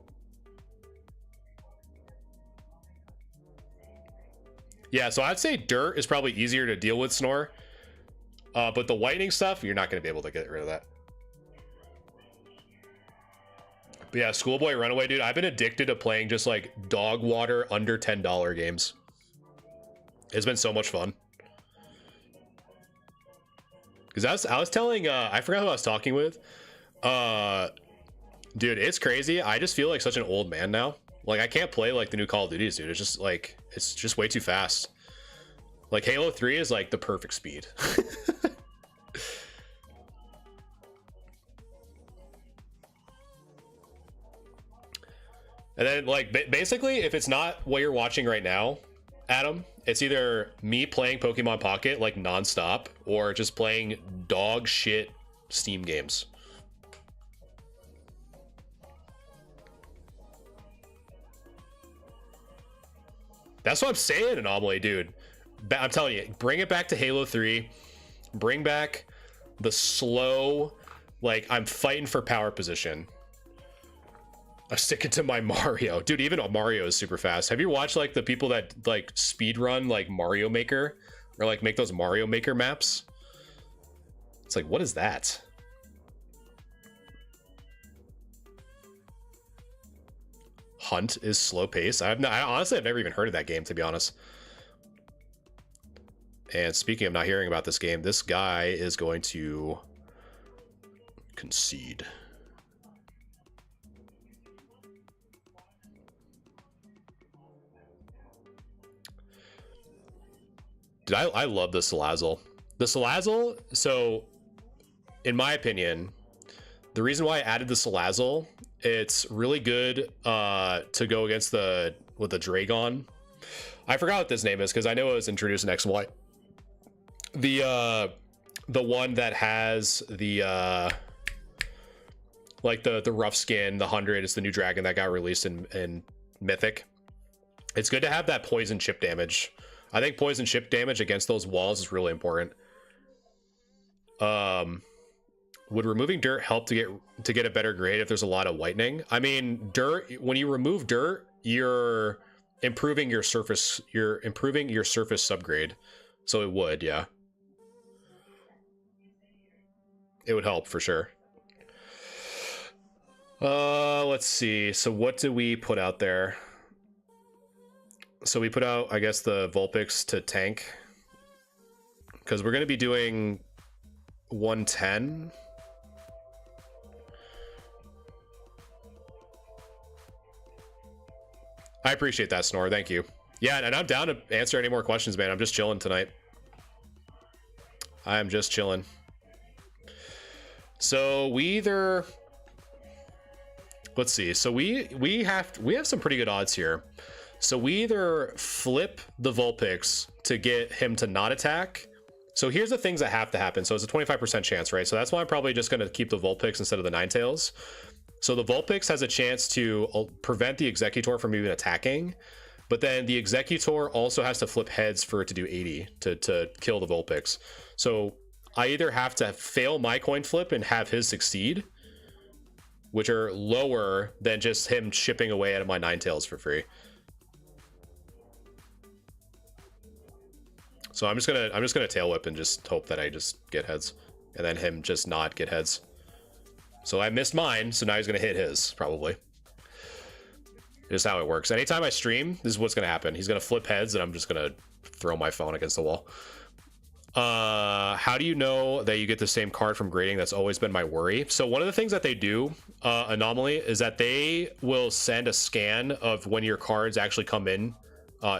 Yeah, so I'd say Dirt is probably easier to deal with, Snore. But the whitening stuff, you're not going to be able to get rid of that. But yeah, Schoolboy Runaway, dude, I've been addicted to playing just like dog water under $10 games. It's been so much fun. Because I was telling, I forgot who I was talking with. Dude, it's crazy. I just feel like such an old man now. Like, I can't play like the new Call of Duties, dude. It's just like, it's just way too fast. Like, Halo 3 is like the perfect speed. And then, like, basically, if it's not what you're watching right now, Adam, it's either me playing Pokemon Pocket like nonstop or just playing dog shit Steam games. That's what I'm saying, Anomaly, dude. I'm telling you, bring it back to Halo 3. Bring back the slow, like, I'm fighting for power position. I'm sticking to my Mario. Dude, even Mario is super fast. Have you watched like the people that like speed run like Mario Maker or like make those Mario Maker maps? It's like, what is that? Hunt is slow pace. I honestly have never even heard of that game, to be honest. And speaking of not hearing about this game, this guy is going to concede. Dude, I love the Salazzle. The Salazzle, so in my opinion, the reason why I added the Salazzle, it's really good to go against the Dragon. I forgot what this name is because I know it was introduced in X and Y. the one that has the like the rough skin, the 100 is the new dragon that got released in Mythic. It's good to have that poison chip damage. I think poison chip damage against those walls is really important. Would removing dirt help to get a better grade if there's a lot of whitening? I mean, dirt, when you remove dirt, you're improving your surface subgrade. So it would, yeah. It would help for sure. Let's see. So what do we put out there? So we put out, I guess, the Vulpix to tank, because we're going to be doing 110. I appreciate that, Snore. Thank you. Yeah, and I'm down to answer any more questions, man. I'm just chilling tonight. I'm just chilling. So we either... Let's see. So we have some pretty good odds here. So we either flip the Vulpix to get him to not attack. So here's the things that have to happen. So it's a 25% chance, right? So that's why I'm probably just going to keep the Vulpix instead of the Ninetales. So the Vulpix has a chance to prevent the Executor from even attacking, but then the Executor also has to flip heads for it to do 80 to kill the Vulpix. So I either have to fail my coin flip and have his succeed, which are lower than just him chipping away at my Ninetales for free. So I'm just gonna tail whip and just hope that I just get heads, and then him just not get heads. So I missed mine, so now he's gonna hit his, probably. Just how it works. Anytime I stream, this is what's gonna happen. He's gonna flip heads, and I'm just gonna throw my phone against the wall. How do you know that you get the same card from grading? That's always been my worry. So one of the things that they do, Anomaly, is that they will send a scan of when your cards actually come in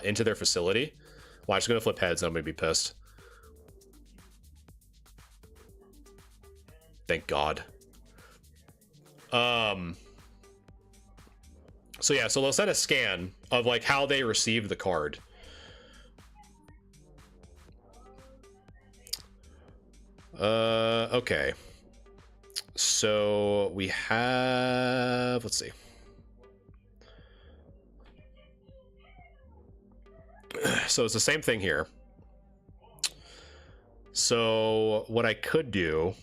into their facility. Well, I'm just gonna flip heads and I'm gonna be pissed. Thank God. So yeah, so they'll send a scan of like how they received the card. Okay. So we have, let's see. So it's the same thing here. So what I could do,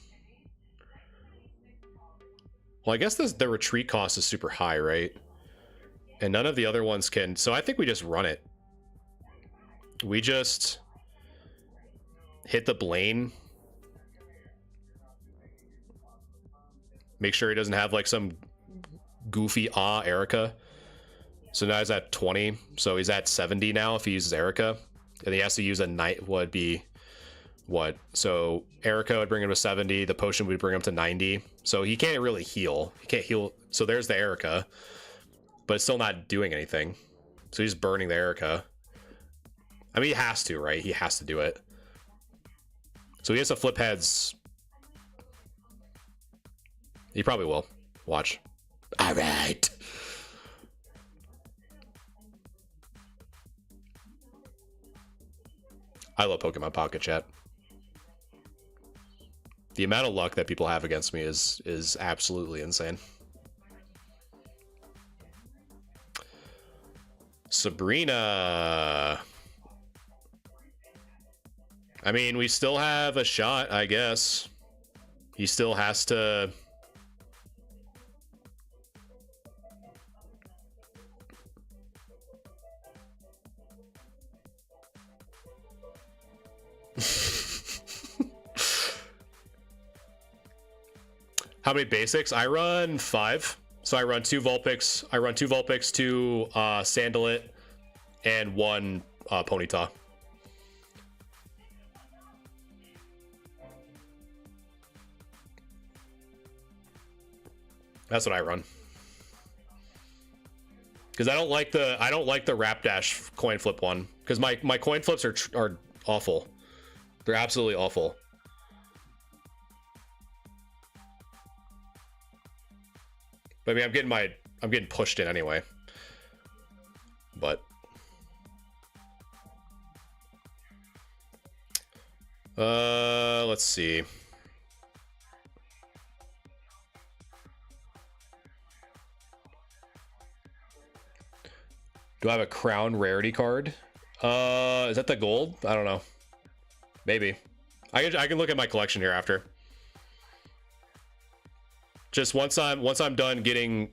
well, I guess the retreat cost is super high, right? And none of the other ones can, so I think we just run it. We just hit the Blaine. Make sure he doesn't have like some goofy Erica. So now he's at 20. So he's at 70 now if he uses Erica. And he has to use a night would be what? So Erica would bring him to 70. The potion would bring him to 90. So he can't really heal. He can't heal. So there's the Erica. But it's still not doing anything. So he's burning the Erica. I mean, he has to, right? He has to do it. So he has to flip heads. He probably will. Watch. All right. I love Pokemon Pocket Chat. The amount of luck that people have against me is absolutely insane. Sabrina. I mean, we still have a shot, I guess. He still has to... How many basics? I run 5. So I run 2 Vulpix. I run 2 Vulpix, 2 Sandalit, and 1 Ponyta. That's what I run. Because I don't like the Rapdash coin flip one. Because my coin flips are awful. They're absolutely awful. But I mean, I'm getting pushed in anyway. But Let's see. Do I have a crown rarity card? Is that the gold? I don't know. Maybe. I can look at my collection here after. Just once I'm done getting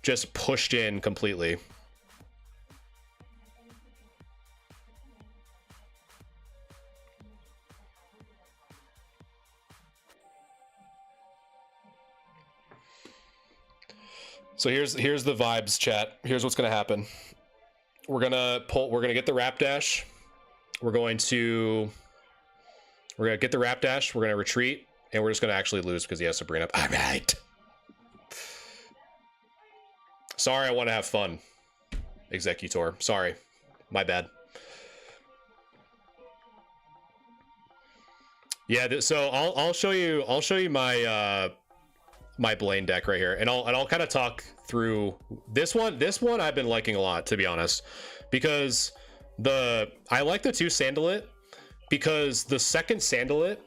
just pushed in completely. So here's the vibes, chat. Here's what's gonna happen. We're gonna get the rap dash. We're gonna get the rap dash. We're gonna retreat, and we're just gonna actually lose because he has Sabrina. All right. Sorry, I want to have fun. Executor. Sorry, my bad. Yeah. So I'll show you my my Blaine deck right here, and I'll kind of talk through this one. This one I've been liking a lot, to be honest, because I like the 2 Sandalit, because the second Sandalit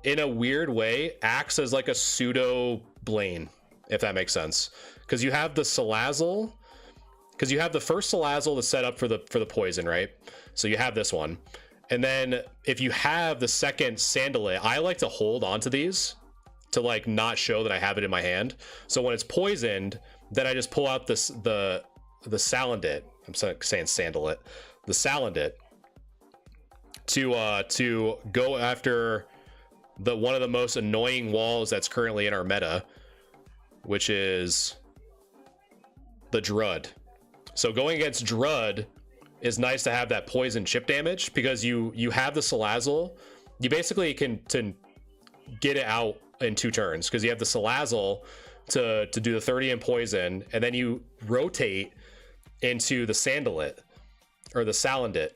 in a weird way acts as like a pseudo Blaine, if that makes sense, because you have the Salazzle, because you have the first Salazzle to set up for the poison, right? So you have this one, and then if you have the second Sandalit, I like to hold onto these to like not show that I have it in my hand. So when it's poisoned, then I just pull out the Salandit. I'm saying Sandalit, the Salandit, to go after the one of the most annoying walls that's currently in our meta, which is the Drud. So going against Drud is nice to have that poison chip damage, because you have the Salazzle. You basically can get it out in 2 turns, because you have the Salazzle to do the 30 in poison, and then you rotate into the Sandalit or the Salandit,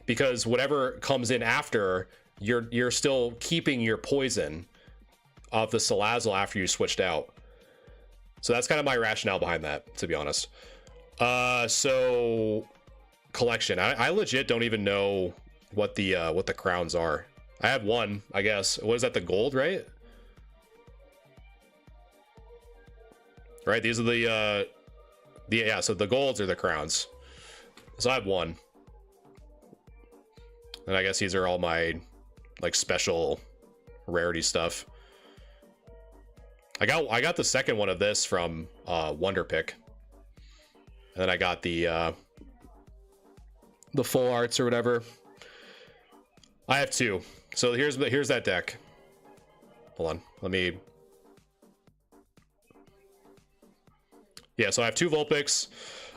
because whatever comes in after, you're still keeping your poison of the Salazzle after you switched out. So that's kind of my rationale behind that, to be honest. So collection, I legit don't even know what the crowns are. I have one, I guess. What is that, the gold, right? Right, these are the yeah, so the golds are the crowns. So I have one. And I guess these are all my like special rarity stuff. I got the second one of this from Wonder Pick. And then I got the full arts or whatever. I have 2. So here's that deck. Hold on, let me. Yeah, so I have 2 Vulpix.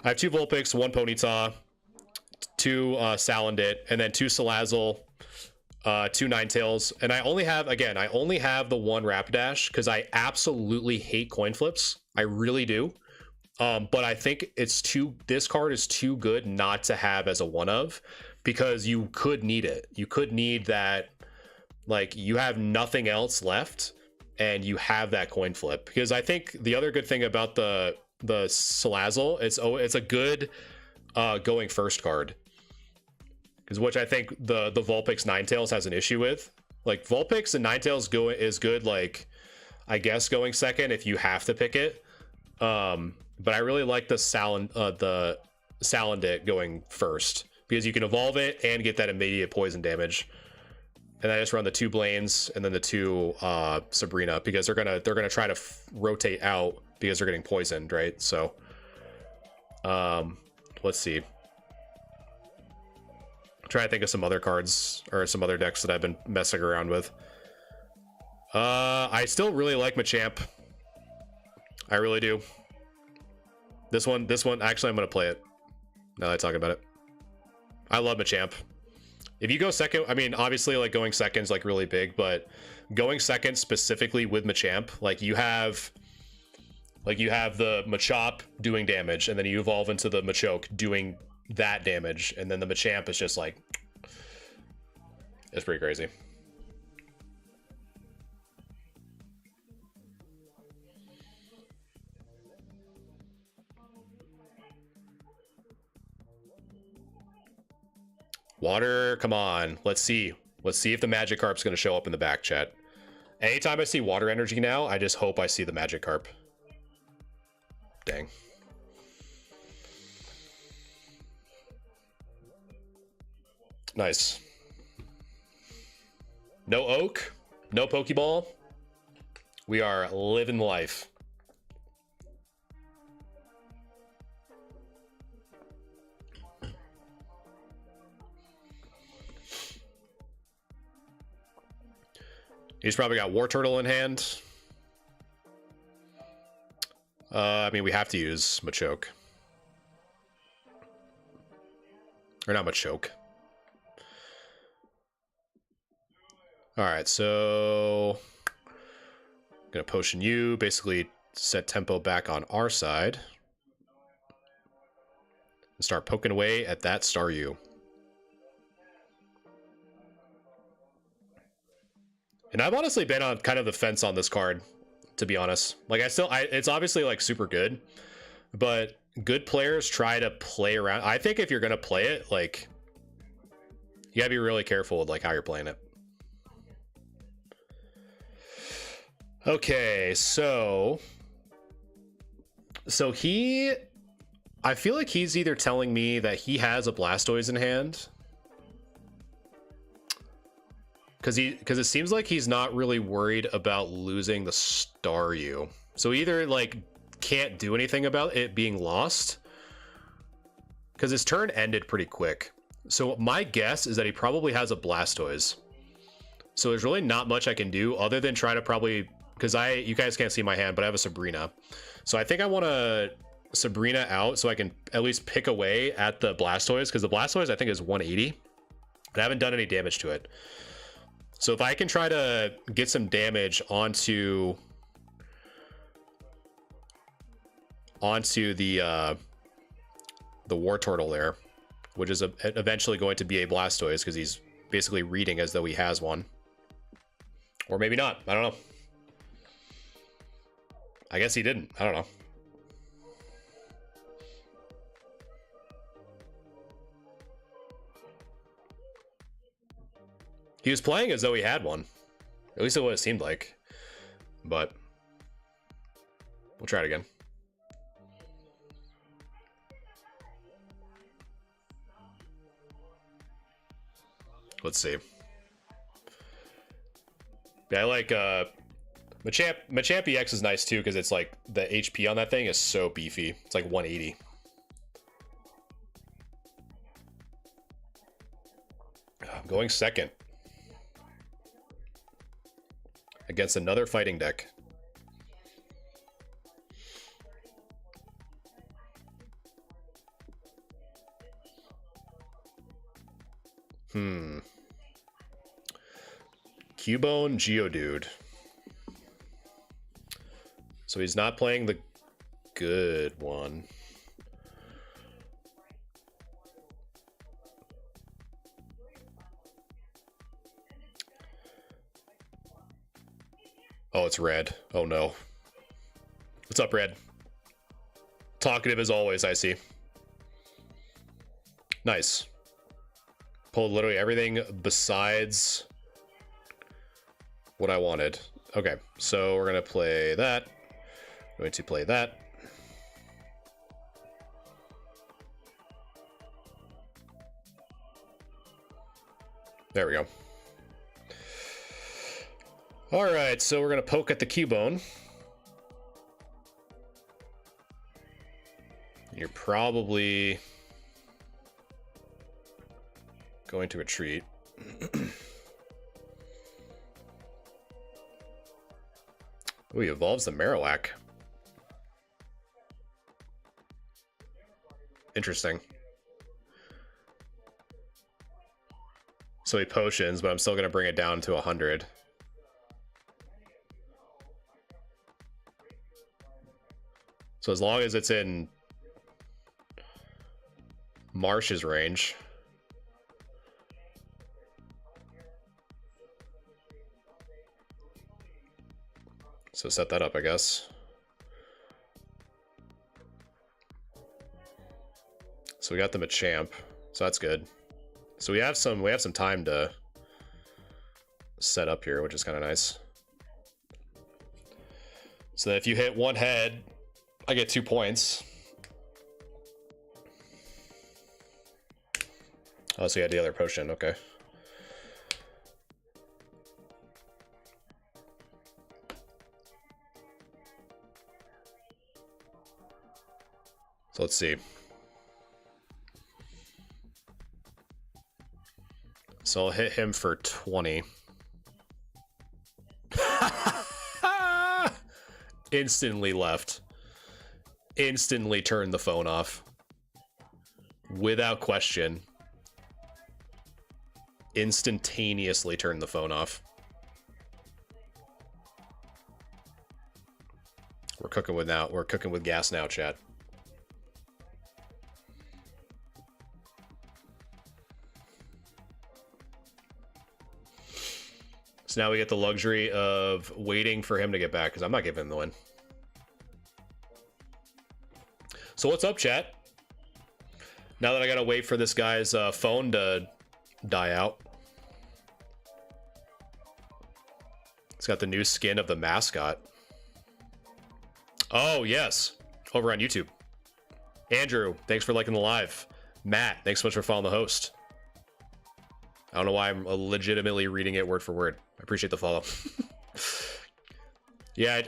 I have 2 Vulpix, 1 Ponyta, 2 Salandit, and then 2 Salazzle, 2 Ninetales. And I only have the 1 Rapidash, because I absolutely hate coin flips. I really do. But I think this card is too good not to have as a one of, because you could need it. You could need that, like, you have nothing else left and you have that coin flip. Because I think the other good thing about the Salazzle, it's a good going first card, because which I think the Vulpix Ninetales has an issue with. Like, Vulpix and Ninetales is good, like, I guess going second if you have to pick it. But I really like the Salandit going first, because you can evolve it and get that immediate poison damage. And I just run the 2 Blaines and then the 2 Sabrina, because they're gonna try to rotate out because they're getting poisoned, right? So let's see. Try to think of some other cards or some other decks that I've been messing around with. I still really like Machamp. I really do. This one, actually, I'm gonna play it now that I talk about it. I love Machamp. If you go second, I mean, obviously, like, going second is like really big, but going second specifically with Machamp, like you have the Machop doing damage, and then you evolve into the Machoke doing that damage, and then the Machamp is just like, it's pretty crazy. Water, come on. Let's see. Let's see if the Magikarp's going to show up in the back chat. Anytime I see water energy now, I just hope I see the Magikarp. Dang. Nice. No Oak, no Pokeball. We are living life. He's probably got War Turtle in hand. I mean, we have to use Machoke. Or not Machoke. Alright, so... I'm gonna potion you, basically set tempo back on our side. And start poking away at that Staryu. And I've honestly been on kind of the fence on this card, to be honest. Like, it's obviously, like, super good. But good players try to play around. I think if you're gonna play it, like... You gotta be really careful with, like, how you're playing it. Okay, so he, I feel like he's either telling me that he has a Blastoise in hand, because it seems like he's not really worried about losing the Staryu. So either like can't do anything about it being lost, because his turn ended pretty quick. So my guess is that he probably has a Blastoise. So there's really not much I can do other than try to probably, because you guys can't see my hand, but I have a Sabrina. So I think I want to Sabrina out so I can at least pick away at the Blastoise, because the Blastoise I think is 180. And I haven't done any damage to it. So if I can try to get some damage onto the War Turtle there, which is eventually going to be a Blastoise, because he's basically reading as though he has one. Or maybe not. I don't know. I guess he didn't. I don't know. He was playing as though he had one. At least it what it seemed like. But we'll try it again. Let's see. Yeah, I like Machamp EX is nice too, because it's like the HP on that thing is so beefy. It's like 180. I'm going second against another fighting deck. Cubone Geodude. So he's not playing the good one. Oh, it's Red. Oh no. What's up, Red? Talkative as always, I see. Nice. Pulled literally everything besides what I wanted. Okay, so we're gonna play that. Going to play that. There we go. All right, so we're gonna poke at the Cubone. You're probably going to retreat. Oh, he evolves the Marowak. Interesting. So he potions, but I'm still going to bring it down to 100. So as long as it's in Marsh's range. So set that up, I guess. So we got the Machamp, so that's good. So we have some time to set up here, which is kind of nice. So that if you hit one head, I get 2 points. Oh, so you had the other potion, okay. So let's see. So I'll hit him for 20. Instantly left. Instantly turned the phone off. Without question. Instantaneously turned the phone off. We're cooking with now. We're cooking with gas now, chat. So now we get the luxury of waiting for him to get back, because I'm not giving him the win. So what's up, chat? Now that I gotta wait for this guy's phone to die out. It's got the new skin of the mascot. Oh, yes. Over on YouTube. Andrew, thanks for liking the live. Matt, thanks so much for following the host. I don't know why I'm legitimately reading it word for word. I appreciate the follow. Yeah,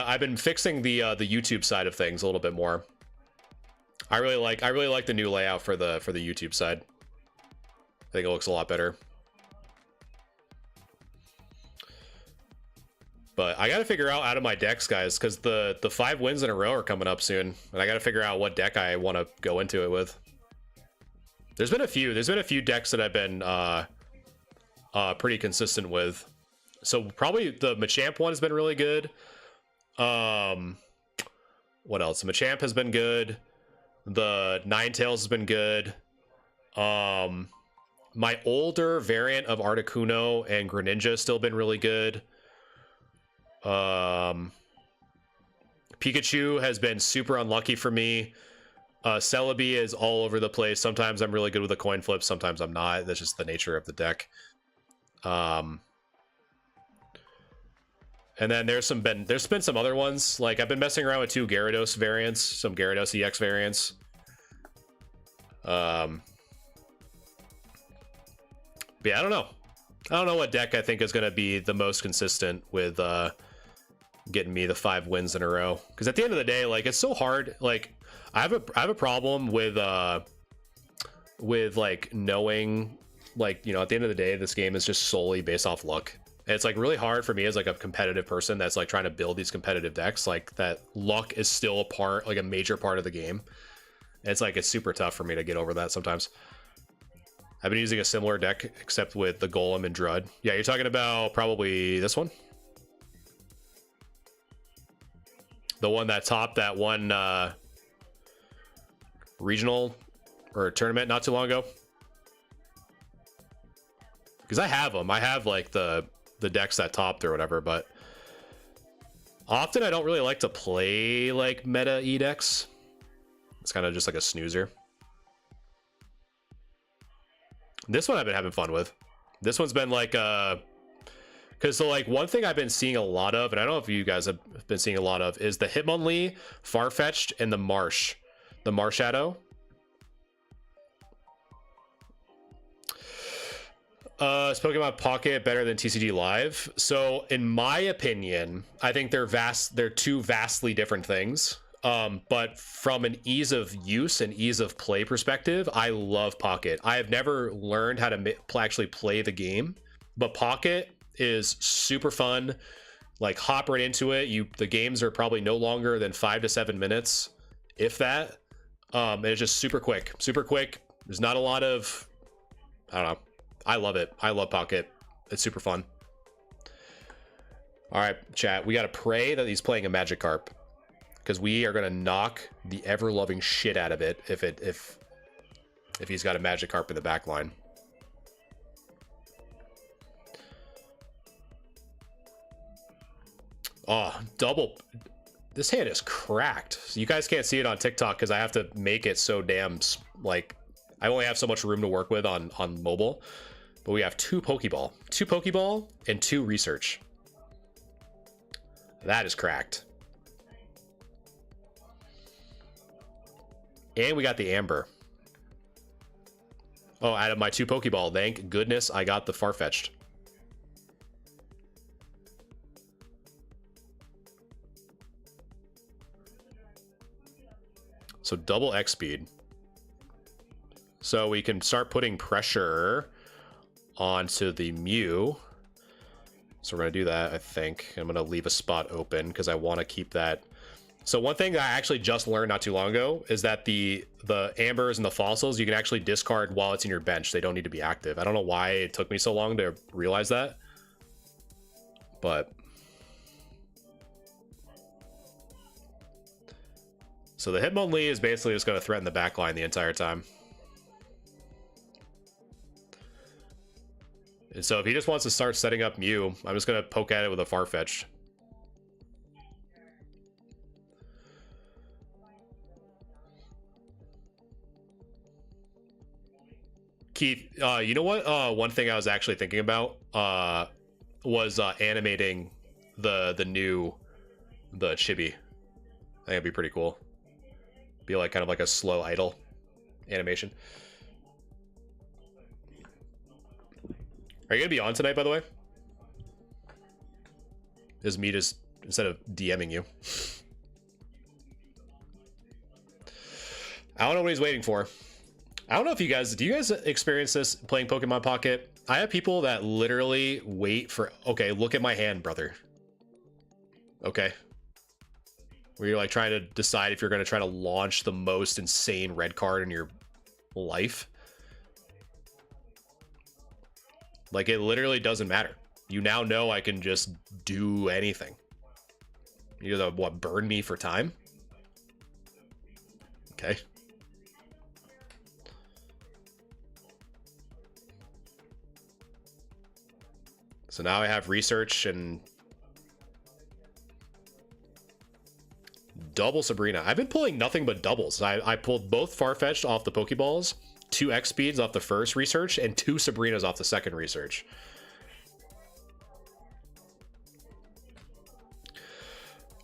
I've been fixing the YouTube side of things a little bit more. I really like the new layout for the YouTube side. I think it looks a lot better. But I got to figure out of my decks, guys, because the 5 wins in a row are coming up soon, and I got to figure out what deck I want to go into it with. There's been a few decks that I've been pretty consistent with. So probably the Machamp one has been really good. What else? The Machamp has been good. The Ninetales has been good. My older variant of Articuno and Greninja has still been really good. Pikachu has been super unlucky for me. Celebi is all over the place. Sometimes I'm really good with a coin flip, sometimes I'm not. That's just the nature of the deck. And then there's been some other ones. Like I've been messing around with 2 Gyarados variants, some Gyarados EX variants. But yeah, I don't know what deck I think is going to be the most consistent with getting me the 5 wins in a row. Because at the end of the day, like it's so hard. Like I have a problem with like knowing, like, you know, at the end of the day, this game is just solely based off luck. And it's like really hard for me as like a competitive person that's like trying to build these competitive decks, like that luck is still a part, like a major part of the game. And it's like it's super tough for me to get over that sometimes. I've been using a similar deck except with the Golem and Drud. Yeah, you're talking about probably this one, the one that topped that one regional or tournament not too long ago. Because I have them. I have like the decks that topped or whatever, but often I don't really like to play like meta E decks. It's kind of just like a snoozer. This one I've been having fun with. This one's been like because so like one thing I've been seeing a lot of, and I don't know if you guys have been seeing a lot of, is the Hitmonlee, Farfetch'd, and the Marshadow. Is Pokemon Pocket better than TCG Live? So in my opinion, I think they're 2 vastly different things. But from an ease of use and ease of play perspective, I love Pocket. I have never learned how to actually play the game, but Pocket is super fun. Like hop right into it. The games are probably no longer than 5 to 7 minutes, if that. And it's just super quick. There's not a lot of, I don't know. I love it. I love Pocket. It's super fun. All right, chat. We got to pray that he's playing a Magikarp, because we are going to knock the ever-loving shit out of it if he's got a Magikarp in the back line. Oh, double. This hand is cracked. So you guys can't see it on TikTok because I have to make it so damn, like, I only have so much room to work with on mobile. But we have 2 Pokeball. 2 Pokeball and 2 Research. That is cracked. And we got the Amber. Oh, out of my 2 Pokeball, thank goodness I got the Farfetch'd. So double X speed. So we can start putting pressure onto the Mew. So we're going to do that, I think. I'm going to leave a spot open because I want to keep that. So one thing that I actually just learned not too long ago is that the Ambers and the Fossils, you can actually discard while it's in your bench. They don't need to be active. I don't know why it took me so long to realize that. But... So the Hitmonlee is basically just going to threaten the backline the entire time. And so if he just wants to start setting up Mew, I'm just going to poke at it with a Farfetch'd. Keith, you know what? One thing I was actually thinking about was animating the Chibi. I think it'd be pretty cool. Be like kind of like a slow idle animation. Are you gonna be on tonight, by the way? Is me just instead of DMing you? I don't know what he's waiting for. I don't know if you guys do. You guys experience this playing Pokemon Pocket? I have people that literally wait for. Okay, look at my hand, brother. Okay. Where you're like trying to decide if you're going to try to launch the most insane red card in your life. Like, it literally doesn't matter. You now know I can just do anything. You're gonna, what, burn me for time? Okay. So now I have Research and double Sabrina. I've been pulling nothing but doubles. I pulled both Farfetch'd off the Pokeballs, 2 X speeds off the first Research, and 2 Sabrinas off the second Research.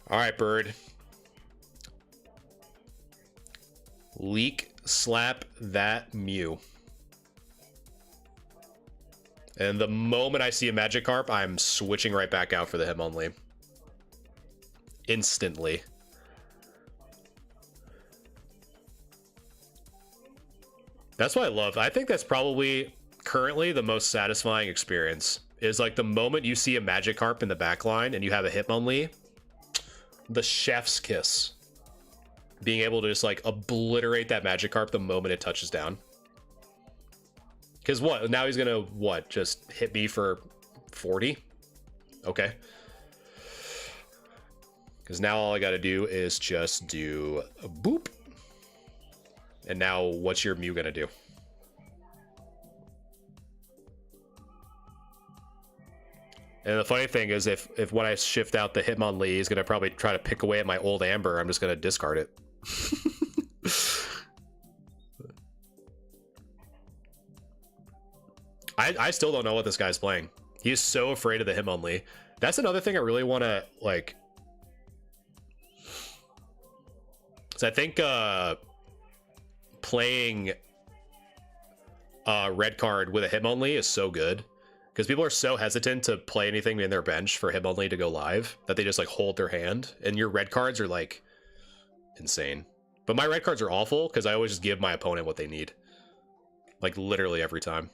All right, Bird. Leak slap that Mew. And the moment I see a Magikarp, I'm switching right back out for the Hitmonlee. Instantly. That's what I love. I think that's probably currently the most satisfying experience. Is like the moment you see a Magikarp in the backline and you have a Hitmonlee, the chef's kiss. Being able to just like obliterate that Magikarp the moment it touches down. Because what? Now he's gonna, what? Just hit me for 40? Okay. Because now all I gotta do is just do a boop. And now, what's your Mew gonna do? And the funny thing is, if when I shift out the Hitmonlee, he's gonna probably try to pick away at my old Amber, I'm just gonna discard it. I still don't know what this guy's playing. He is so afraid of the Hitmonlee. That's another thing I really want to, like... So I think, playing red card with a Hitmonlee is so good because people are so hesitant to play anything in their bench for Hitmonlee to go live that they just like hold their hand, and your red cards are like insane. But my red cards are awful because I always just give my opponent what they need, like literally every time.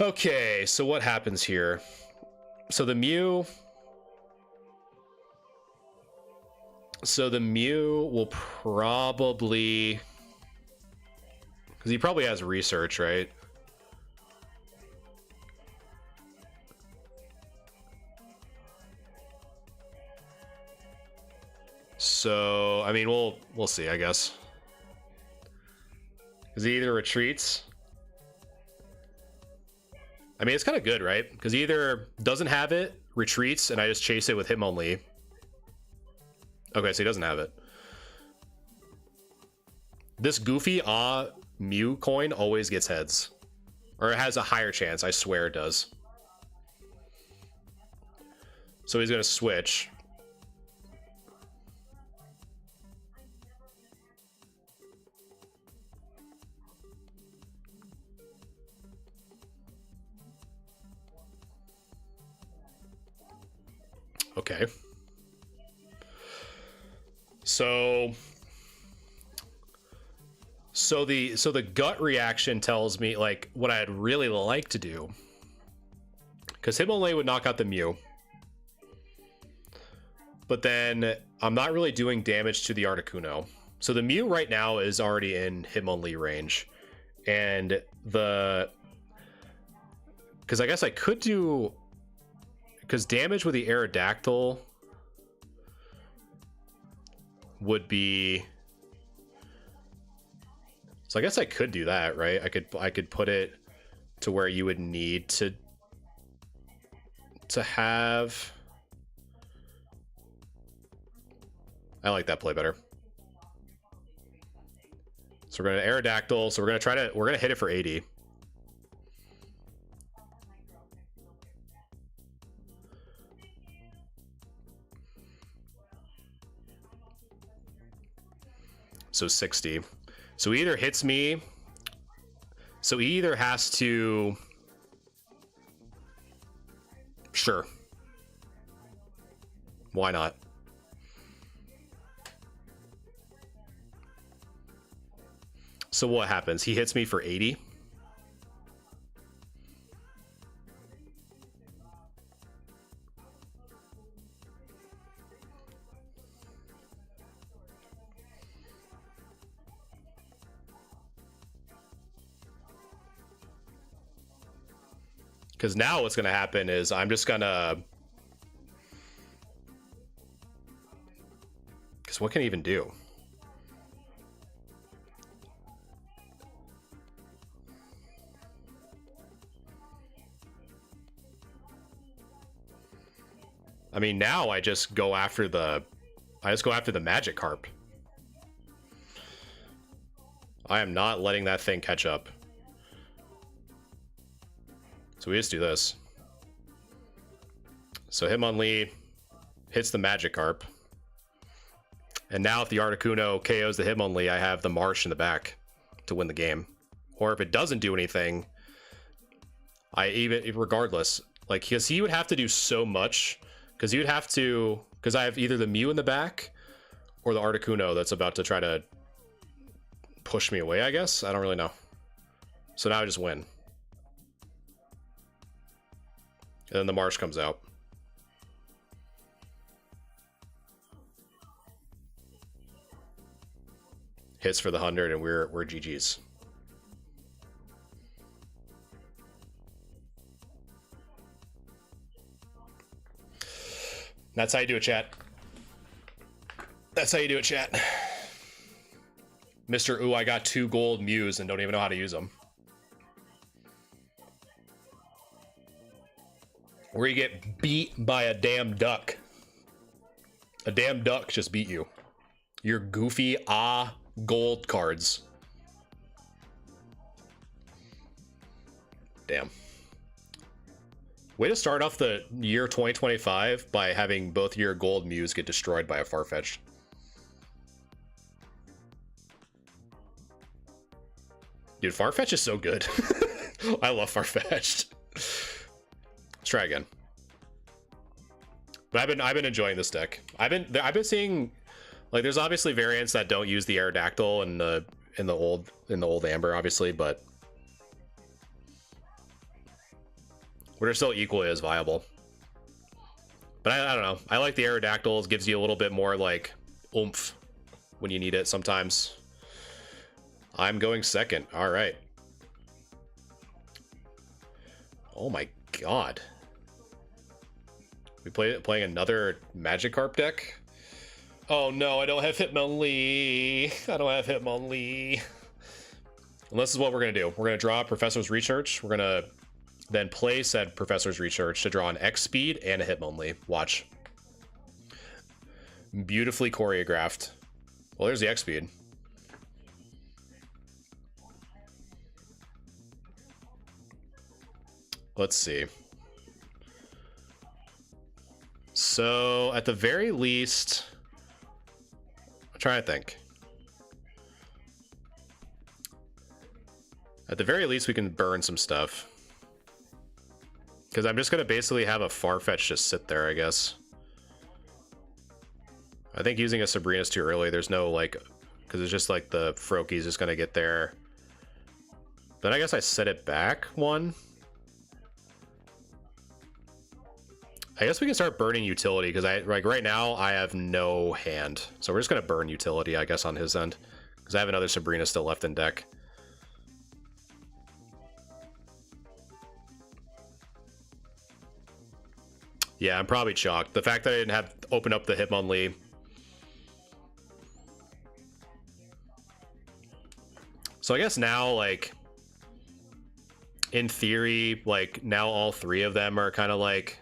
Okay, so what happens here? So the Mew... So the Mew will probably... Because he probably has Research, right? So, I mean, we'll see, I guess. Because he either retreats... I mean, it's kind of good, right? Because he either doesn't have it, retreats, and I just chase it with Hitmonlee. Okay, so he doesn't have it. This goofy Mew coin always gets heads. Or it has a higher chance, I swear it does. So he's gonna switch. Okay. So the gut reaction tells me like what I'd really like to do, because Hitmonlee would knock out the Mew, but then I'm not really doing damage to the Articuno. So the Mew right now is already in Hitmonlee range, and because I guess I could do, because damage with the Aerodactyl would be, so I guess I could do that, right? I could put it to where you would need to have. I like that play better. So we're gonna Aerodactyl. So we're gonna hit it for 80. So 60. So he either hits me. So he either has to. Sure. Why not? So what happens? He hits me for 80. Because now what's going to happen is I'm just going to... Because what can he even do? I mean, now I just go after the... Magikarp. I am not letting that thing catch up. So we just do this. So Hitmonlee hits the Magikarp. And now if the Articuno KOs the Hitmonlee, I have the Marsh in the back to win the game. Or if it doesn't do anything, regardless, like, because he would have to do so much, because he would have to, because I have either the Mew in the back or the Articuno that's about to try to push me away, I guess. I don't really know. So now I just win. And then the Marsh comes out. Hits for the 100, and we're GG's. That's how you do it, chat. That's how you do it, chat. Mr. Ooh, I got 2 gold Mews and don't even know how to use them. Where you get beat by a damn duck. A damn duck just beat you. Your goofy gold cards. Damn. Way to start off the year 2025 by having both your gold Mews get destroyed by a Farfetch'd. Dude, Farfetch is so good. I love Farfetch'd. Let's try again. But I've been enjoying this deck. I've been seeing, like, there's obviously variants that don't use the Aerodactyl in the old Amber, obviously, but they're still equally as viable. But I don't know. I like the Aerodactyls. Gives you a little bit more like oomph when you need it sometimes. I'm going second. All right. Oh my god. We playing another Magikarp deck? Oh no, I don't have Hitmonlee. I don't have Hitmonlee. And this is what we're gonna do. We're gonna draw Professor's Research. We're gonna then play said Professor's Research to draw an X Speed and a Hitmonlee. Watch. Beautifully choreographed. Well, there's the X speed. Let's see. So, at the very least, I'm trying to think. At the very least, we can burn some stuff. Because I'm just going to basically have a Farfetch just sit there, I guess. I think using a Sabrina's too early. There's no, like... Because it's just like the Froakie's just going to get there. Then I guess I set it back one. I guess we can start burning utility, because like right now I have no hand. So we're just going to burn utility, I guess, on his end. Because I have another Sabrina still left in deck. Yeah, I'm probably chalked. The fact that I didn't have open up the Hitmonlee. So I guess now, like, in theory, like, now all three of them are kind of like...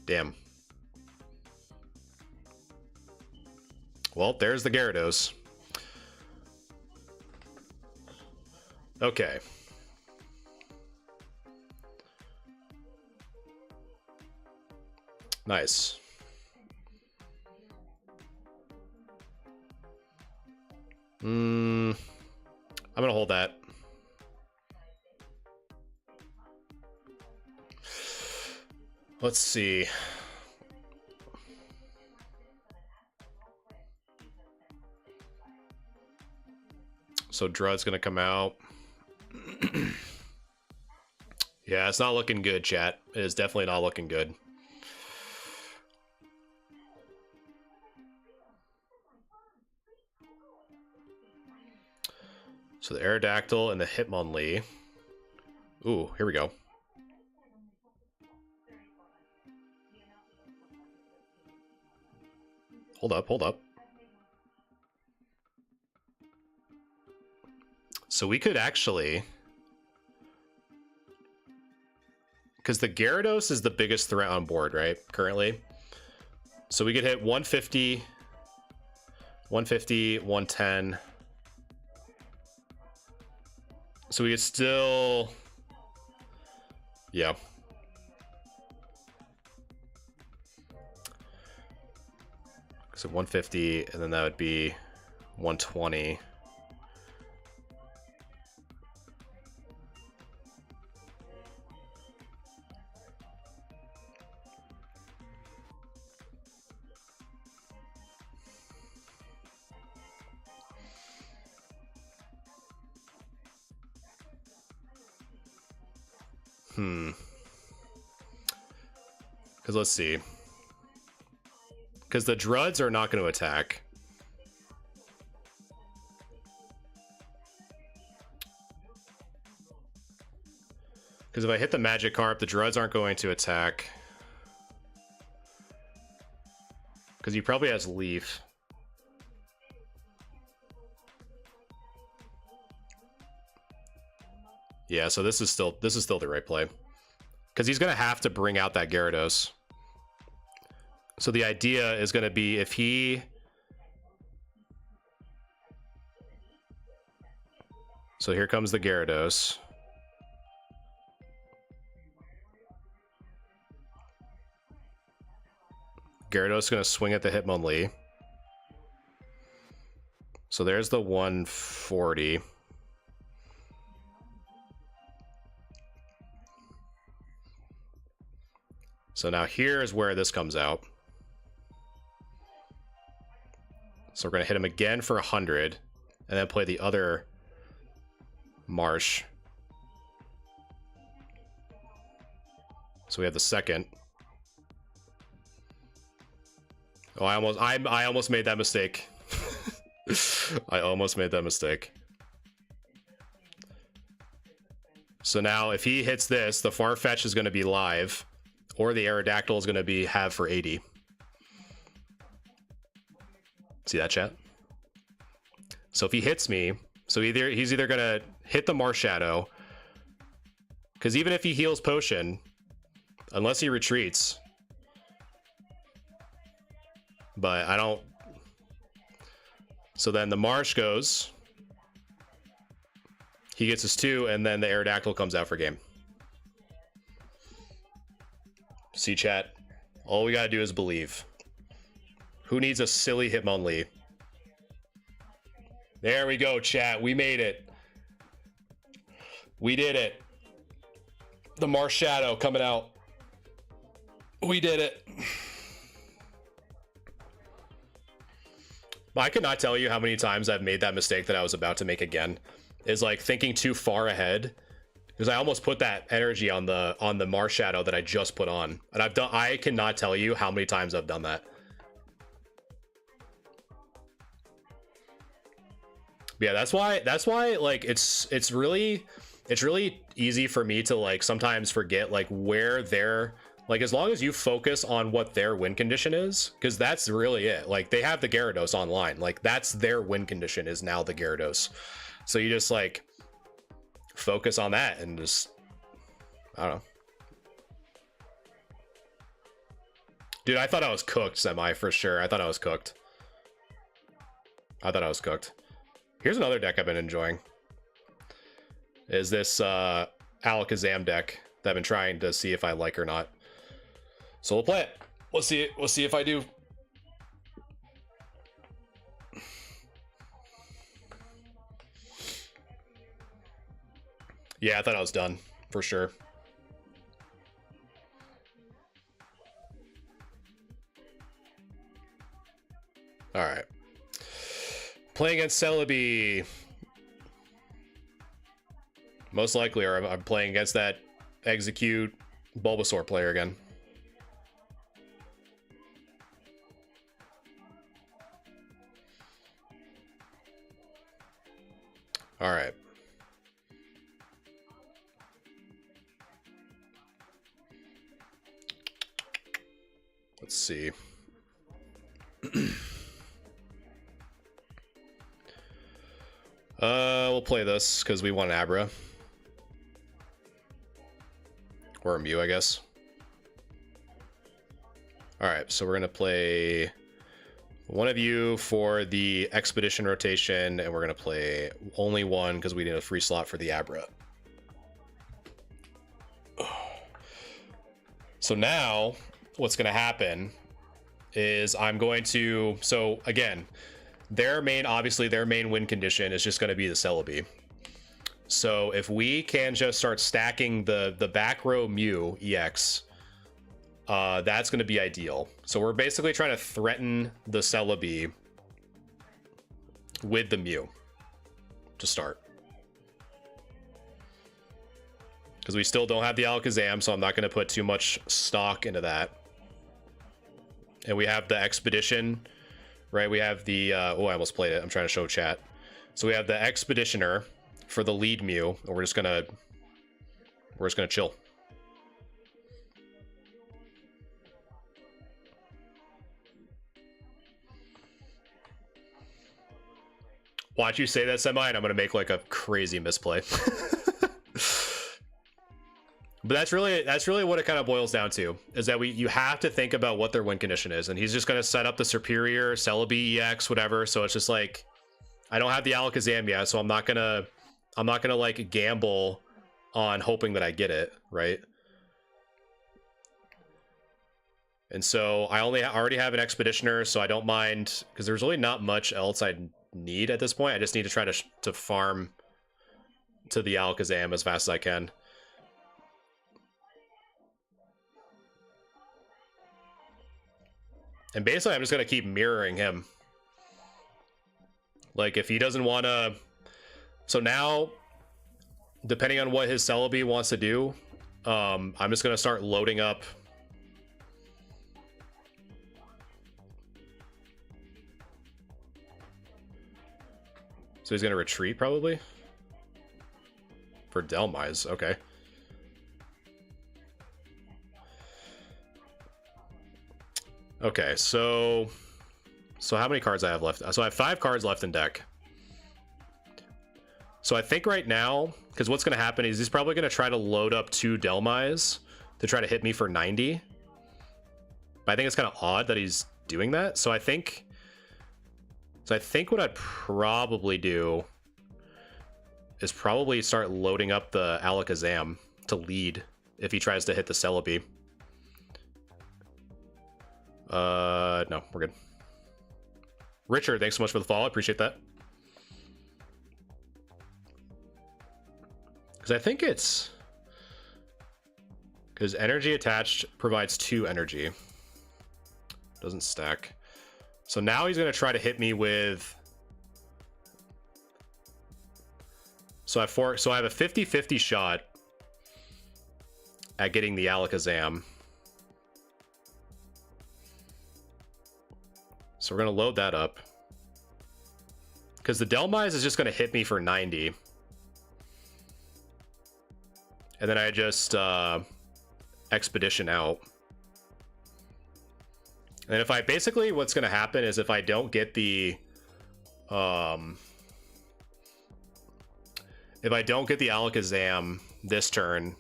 Damn. Well, there's the Gyarados. Okay. Nice. I'm gonna hold that. Let's see. So Drud's gonna come out. Yeah, it's not looking good, chat. It is definitely not looking good. So the Aerodactyl and the Hitmonlee. Ooh, here we go. Hold up, hold up. So we could actually... Because the Gyarados is the biggest threat on board, right? Currently. So we could hit 150, 150, 110. So we could still... Yeah. So 150, and then that would be 120. Because let's see. Because the Druds are not going to attack. Because if I hit the Magikarp, the Druds aren't going to attack. Because he probably has Leaf. Yeah, so this is still the right play. Because he's going to have to bring out that Gyarados. So the idea is going to be if he... So here comes the Gyarados. Gyarados is going to swing at the Hitmonlee. So there's the 140. So now here is where this comes out. So we're going to hit him again for 100, and then play the other Marsh. So we have the second. Oh, I almost made that mistake. I almost made that mistake. So now if he hits this, the Farfetch is going to be live, or the Aerodactyl is going to have for 80. See that, chat? So if he hits me, so he's either going to hit the Marshadow, Because even if he heals potion, unless he retreats, but I don't. So then the Marsh goes. He gets his 2, and then the Aerodactyl comes out for game. See, chat. All we gotta do is believe. Who needs a silly Hitmonlee? There we go, chat. We made it. We did it. The Marsh Shadow coming out. We did it. I could not tell you how many times I've made that mistake that I was about to make again. Is like thinking too far ahead. Because I almost put that energy on the Marsh Shadow that I just put on. And I cannot tell you how many times I've done that. Yeah, that's why like it's really easy for me to like sometimes forget like where they're like, as long as you focus on what their win condition is, because that's really it. Like they have the Gyarados online, like that's their win condition is now the Gyarados. So you just like focus on that and just, I don't know. Dude, I thought I was cooked, Semi, for sure. I thought I was cooked. Here's another deck I've been enjoying. Is this Alakazam deck that I've been trying to see if I like or not. So we'll play it. We'll see if I do. Yeah, I thought I was done for sure. All right. Playing against Celebi. Most likely, or I'm playing against that Execute Bulbasaur player again. All right. Let's see. We'll play this because we want an Abra. Or a Mew, I guess. Alright, so we're going to play one of you for the Expedition rotation, and we're going to play only one because we need a free slot for the Abra. So now, what's going to happen is I'm going to... So, again, obviously their main win condition is just going to be the Celebi. So if we can just start stacking the back row Mew EX, that's going to be ideal. So we're basically trying to threaten the Celebi with the Mew to start. Because we still don't have the Alakazam, so I'm not going to put too much stock into that. And we have the Expedition, right? We have the... oh, I almost played it. I'm trying to show chat. So we have the Expeditioner for the lead Mew, and we're just gonna chill. Watch you say that, Semi, and I'm gonna make like a crazy misplay. But that's really what it kind of boils down to, is that you have to think about what their win condition is, and he's just gonna set up the superior Celebi EX, whatever. So it's just like, I don't have the Alakazam yet, so I'm not gonna like gamble on hoping that I get it, right? And so I already have an Expeditioner, so I don't mind, because there's really not much else I need at this point. I just need to try to farm to the Alakazam as fast as I can. And basically, I'm just going to keep mirroring him. Like, if he doesn't want to... So now, depending on what his Celebi wants to do, I'm just going to start loading up. So he's going to retreat, probably? For Delmise, okay. Okay, so how many cards I have left? So I have 5 cards left in deck. So I think right now, because what's going to happen is he's probably going to try to load up 2 Delmise to try to hit me for 90. But I think it's kind of odd that he's doing that. So I think what I'd probably do is probably start loading up the Alakazam to lead if he tries to hit the Celebi. No, we're good. Richard, thanks so much for the follow. I appreciate that. Because I think it's... Because energy attached provides 2 energy. Doesn't stack. So now he's going to try to hit me with... So I have a 50-50 shot at getting the Alakazam. So we're going to load that up. Because the Delmise is just going to hit me for 90. And then I just Expedition out. And if I basically, what's going to happen is if I don't get the Alakazam this turn,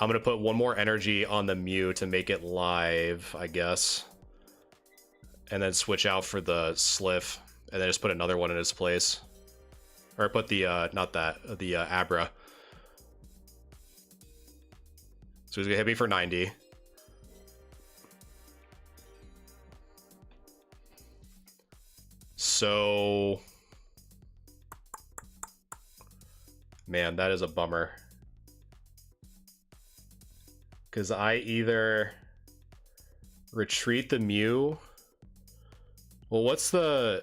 I'm going to put 1 more energy on the Mew to make it live, I guess. And then switch out for the Sliff, and then just put another one in its place. Or put the, the Abra. So he's gonna hit me for 90. So... Man, that is a bummer. Because I either retreat the Mew... Well, what's the...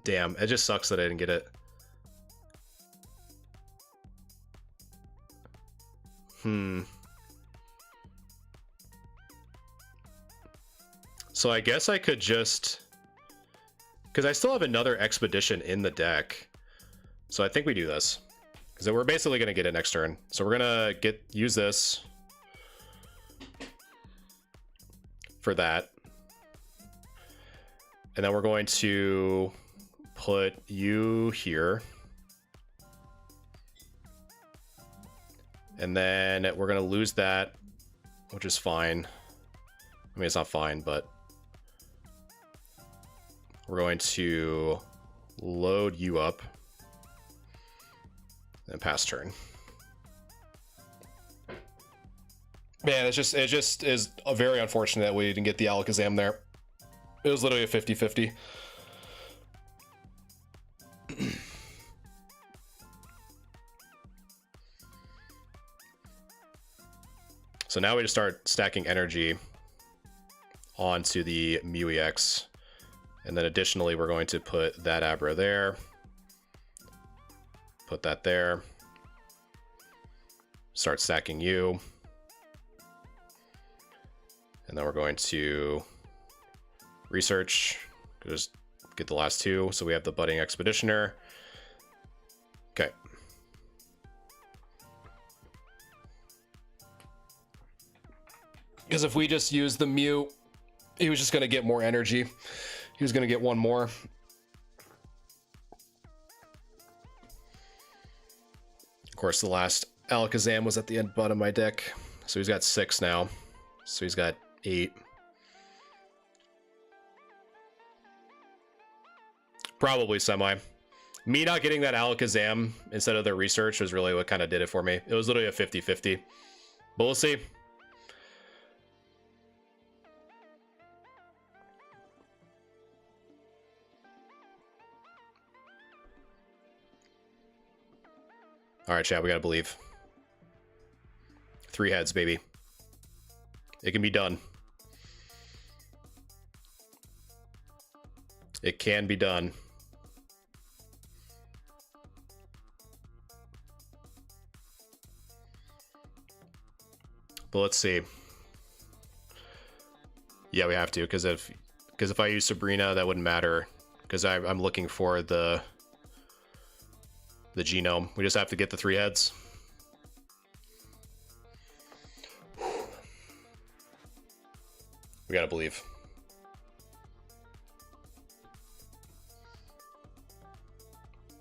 Damn, it just sucks that I didn't get it. So I guess I could just... Because I still have another Expedition in the deck. So I think we do this. Because we're basically going to get it next turn. So we're going to use this for that. And then we're going to put you here. And then we're going to lose that, which is fine. I mean, it's not fine, but we're going to load you up and pass turn. Man, it just is very unfortunate that we didn't get the Alakazam there. It was literally a 50-50. So now we just start stacking energy onto the Mew EX. And then additionally, we're going to put that Abra there. Put that there. Start stacking you. And then we're going to research. Just get the last 2. So we have the Budding Expeditioner. Okay. Because if we just use the Mew, he was just going to get more energy. He was going to get 1 more. Of course, the last Alakazam was at the end bottom of my deck. So he's got 6 now. So he's got 8. Probably semi. Me not getting that Alakazam instead of the research was really what kind of did it for me. It was literally a 50-50. But we'll see. All right, chat, we gotta believe. 3 heads, baby. It can be done. It can be done. But let's see. Yeah, we have to, because if I use Sabrina, that wouldn't matter. Because I'm looking for the genome. We just have to get the 3 heads. We gotta believe.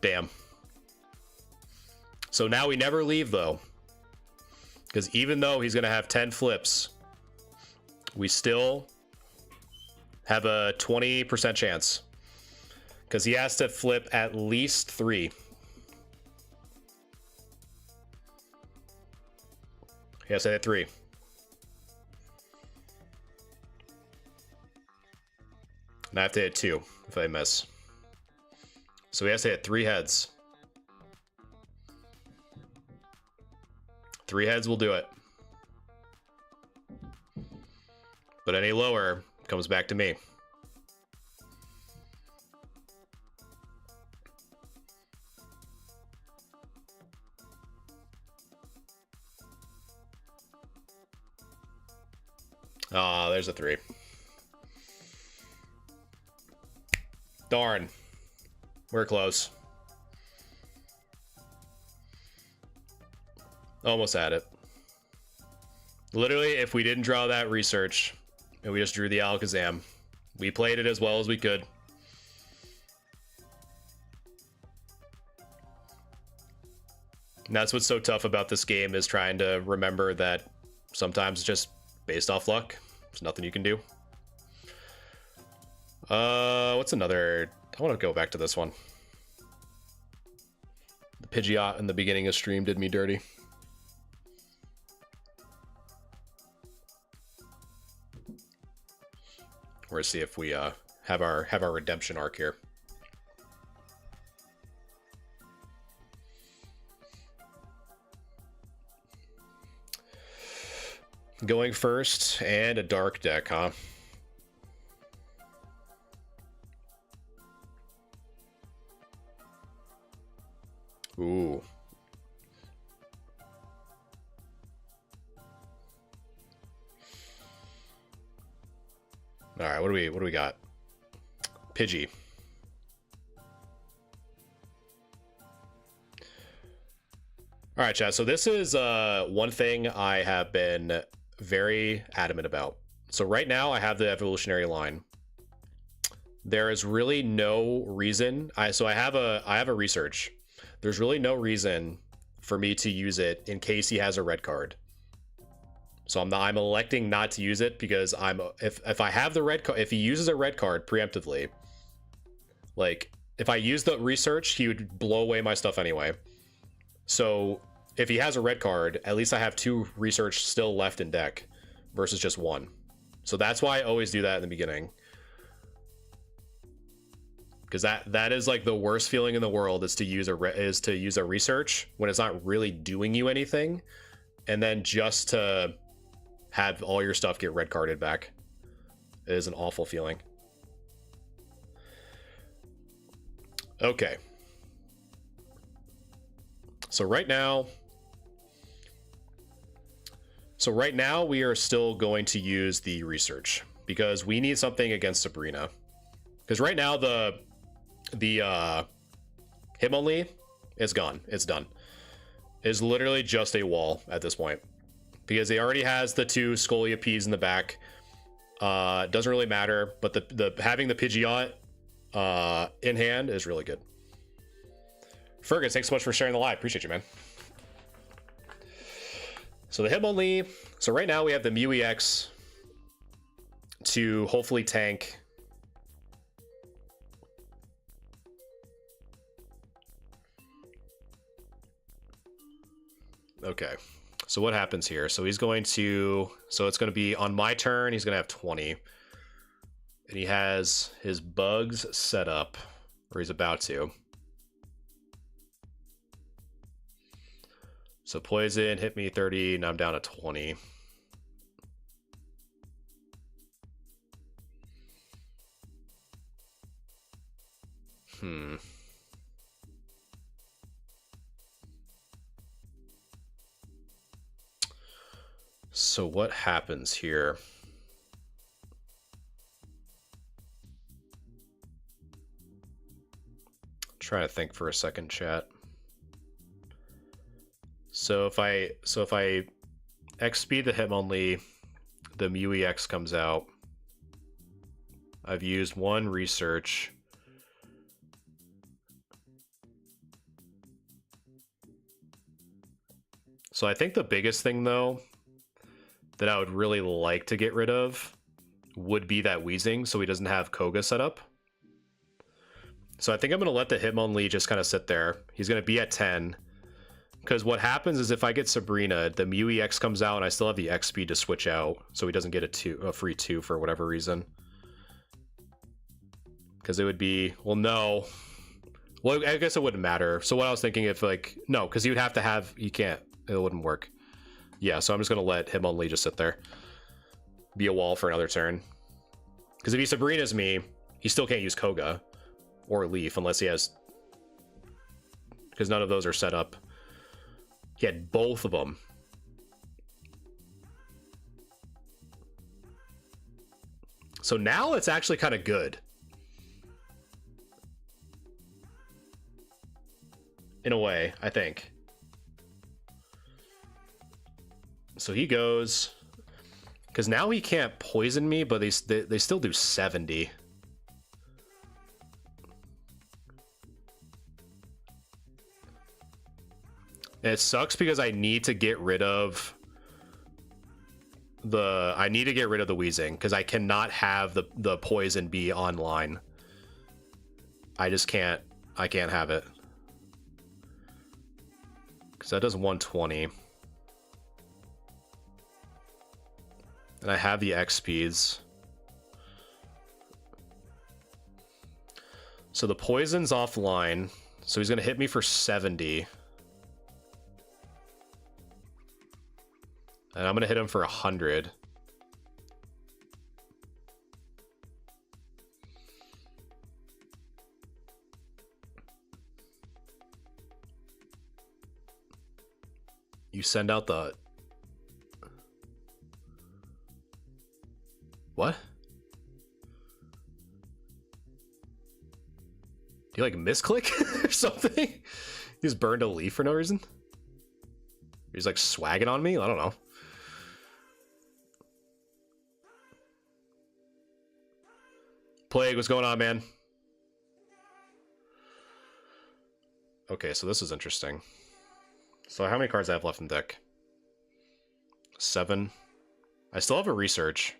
Damn. So now we never leave, though. Because even though he's going to have 10 flips, we still have a 20% chance. Because he has to flip at least 3. He has to hit 3. And I have to hit 2 if I miss. So he has to hit 3 heads. 3 heads will do it. But any lower comes back to me. Ah, there's a 3. Darn. We're close. Almost had it. Literally, if we didn't draw that research and we just drew the Alakazam, we played it as well as we could. And that's what's so tough about this game, is trying to remember that sometimes it's just based off luck. There's nothing you can do. What's another? I want to go back to this one. The Pidgeot in the beginning of stream did me dirty. We're gonna see if we have our redemption arc here. Going first, and a dark deck, huh? Ooh. All right, what do we got? Pidgey. All right, chat. So this is one thing I have been very adamant about. So right now I have the evolutionary line. There is really no reason. I have a research. There's really no reason for me to use it in case he has a red card. So I'm electing not to use it because if I have the red card, if he uses a red card preemptively, like if I use the research, he would blow away my stuff anyway. So if he has a red card, at least I have 2 research still left in deck versus just 1. So that's why I always do that in the beginning. Because that is like the worst feeling in the world, is to use a research when it's not really doing you anything, and then just to have all your stuff get red carded back. It is an awful feeling. Okay. So right now we are still going to use the research because we need something against Sabrina. Because right now the Hitmonlee is gone. It's done. It's literally just a wall at this point. Because he already has the 2 Scoliopedes in the back. Doesn't really matter, but the having the Pidgeot in hand is really good. Fergus, thanks so much for sharing the live. Appreciate you, man. So the Hitmonlee. So right now we have the Mew EX to hopefully tank. Okay. So what happens here? So he's going to, so it's going to be on my turn. He's going to have 20. And he has his bugs set up, or he's about to. So poison, hit me 30, and I'm down to 20. So what happens here? Trying to think for a second, chat. So if I X speed the Hitmonlee, the Mew EX comes out. I've used 1 research. So I think the biggest thing, though, that I would really like to get rid of would be that Wheezing, so he doesn't have Koga set up. So I think I'm going to let the Hitmonlee just kind of sit there. He's going to be at 10. Because what happens is if I get Sabrina, the Mew EX comes out and I still have the X speed to switch out, so he doesn't get a free 2 for whatever reason. Because it would be, well, no. Well, I guess it wouldn't matter. So what I was thinking, if like, no, because he would have to have, he can't, it wouldn't work. Yeah, so I'm just going to let Hitmonlee just sit there. Be a wall for another turn. Because if he Sabrina's me, he still can't use Koga or Leaf unless he has, because none of those are set up. He had both of them. So now it's actually kind of good. In a way, I think. So he goes, because now he can't poison me, but they still do 70. And it sucks because I need to get rid of the Wheezing because I cannot have the poison be online. I just can't. I can't have it because that does 120, and I have the X speeds. So the poison's offline, so he's gonna hit me for 70. And I'm going to hit him for 100. You send out the... What? Do you like misclick or something? He just burned a leaf for no reason? He's like swagging on me? I don't know. Plague, what's going on, man? Okay, so this is interesting. So how many cards I have left in deck? 7. I still have a research.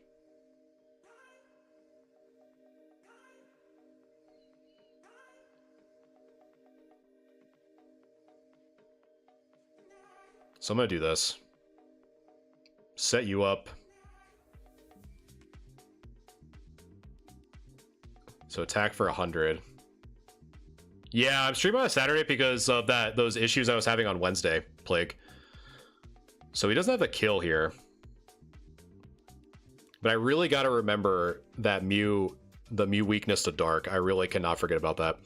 So I'm gonna do this. Set you up. So attack for 100. Yeah, I'm streaming on a Saturday because of those issues I was having on Wednesday, Plague. So he doesn't have the kill here. But I really got to remember that the Mew weakness to Dark. I really cannot forget about that.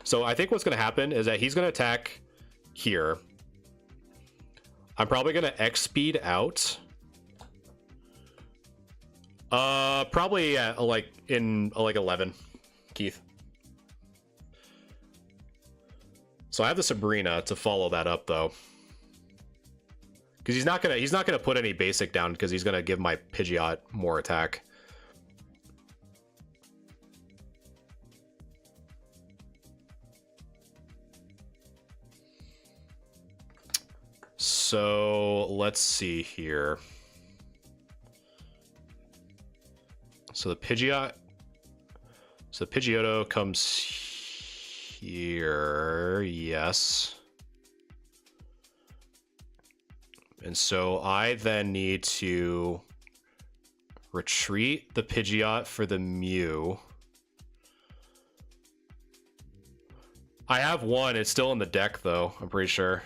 So I think what's going to happen is that he's going to attack here. I'm probably going to X speed out. Probably like in like 11. Keith. So I have the Sabrina to follow that up though, because he's not gonna put any basic down because he's gonna give my Pidgeot more attack. So let's see here. So the Pidgeot. So the Pidgeotto comes here, yes. And so I then need to retreat the Pidgeot for the Mew. I have one, it's still in the deck though, I'm pretty sure.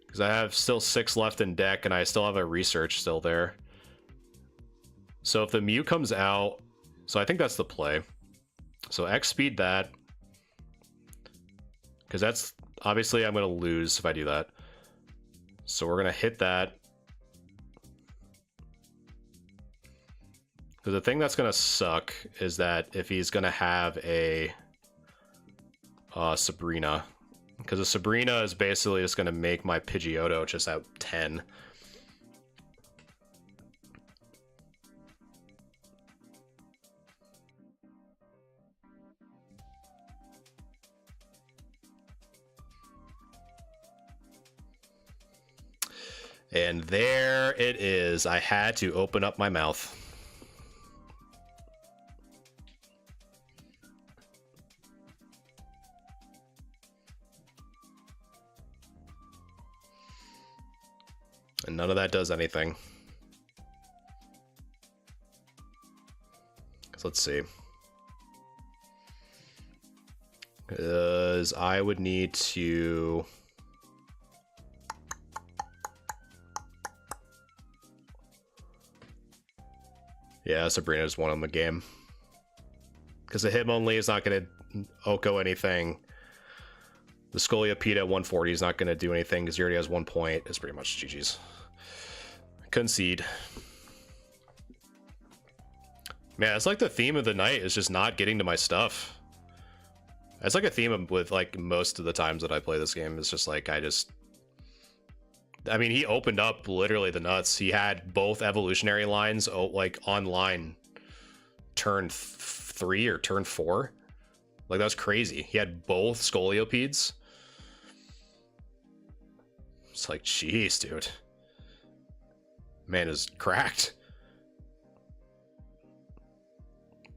Because I have still 6 left in deck and I still have a research still there. So if the Mew comes out, so I think that's the play. So X speed that. Because that's, obviously I'm going to lose if I do that. So we're going to hit that. Because the thing that's going to suck is that if he's going to have a Sabrina. Because a Sabrina is basically just going to make my Pidgeotto just at 10. And there it is. I had to open up my mouth. And none of that does anything. So let's see. Because I would need to... Yeah, Sabrina's won on the game. Because the him only is not going to Oko anything. The Scoliopedia at 140 is not going to do anything because he already has 1 point. It's pretty much GG's. Concede. Man, it's like the theme of the night is just not getting to my stuff. That's like a theme with like most of the times that I play this game. It's just like I mean, he opened up literally the nuts. He had both evolutionary lines like online turn 3 or turn 4. Like, that was crazy. He had both Scoliopedes. It's like, jeez, dude. Man is cracked.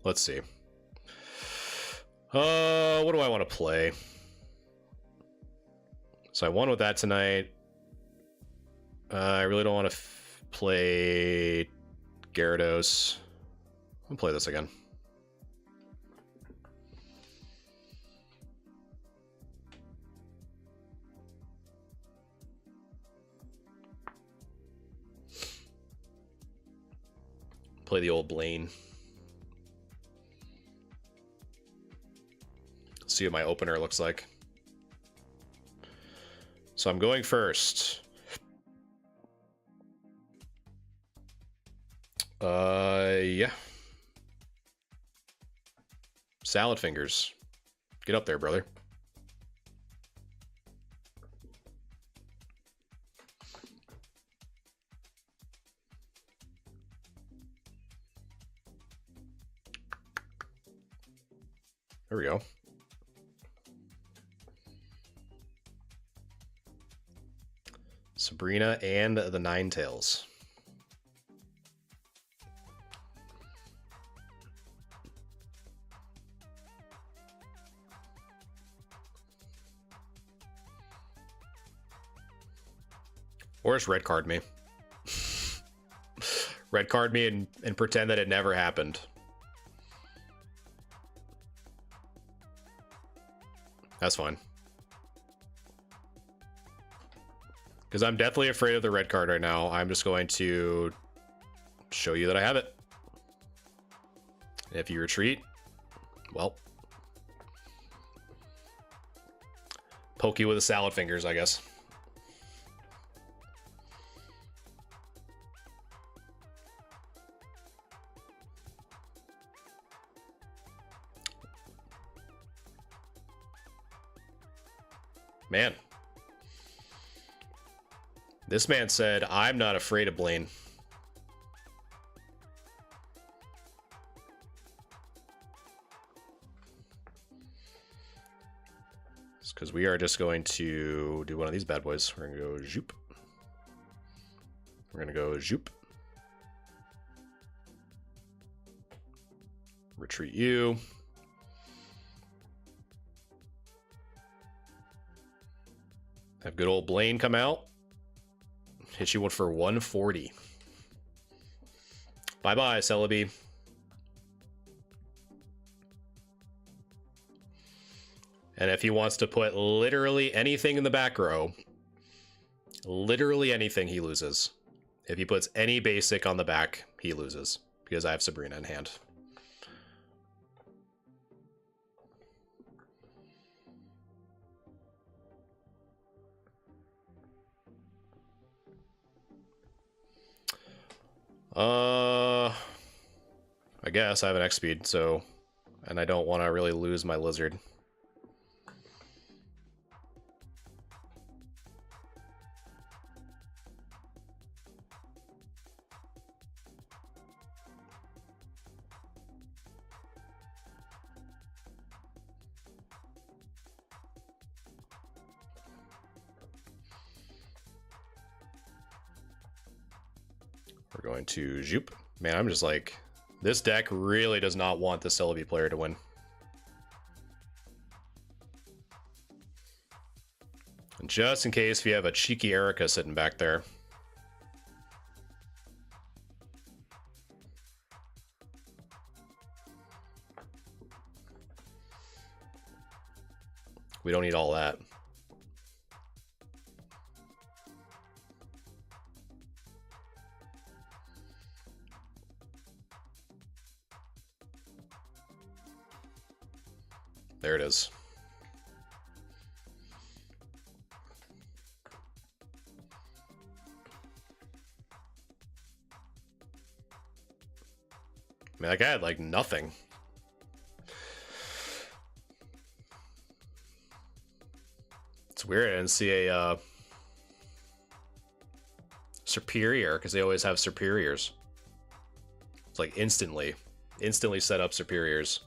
Let's see. What do I want to play? So I won with that tonight. I really don't want to play Gyarados. I'll play this again. Play the old Blaine. See what my opener looks like. So I'm going first. Yeah. Salad fingers. Get up there, brother. There we go. Sabrina and the Ninetales. Or just red card me. Red card me and pretend that it never happened. That's fine. Because I'm definitely afraid of the red card right now. I'm just going to show you that I have it. And if you retreat, well, poke you with the salad fingers, I guess. Man. This man said, I'm not afraid of Blaine. It's because we are just going to do one of these bad boys. We're going to go zoop. We're going to go zoop. Retreat you. Have good old Blaine come out. Hit you one for 140. Bye-bye, Celebi. And if he wants to put literally anything in the back row, literally anything, he loses. If he puts any basic on the back, he loses. Because I have Sabrina in hand. I guess I have an X speed, so, and I don't want to really lose my lizard. We're going to Zoop. Man, I'm just like, this deck really does not want the Celebi player to win. And just in case we have a cheeky Erica sitting back there. We don't need all that. There it is. I mean, that guy had like nothing. It's weird I didn't see a superior, because they always have superiors. It's like instantly set up superiors.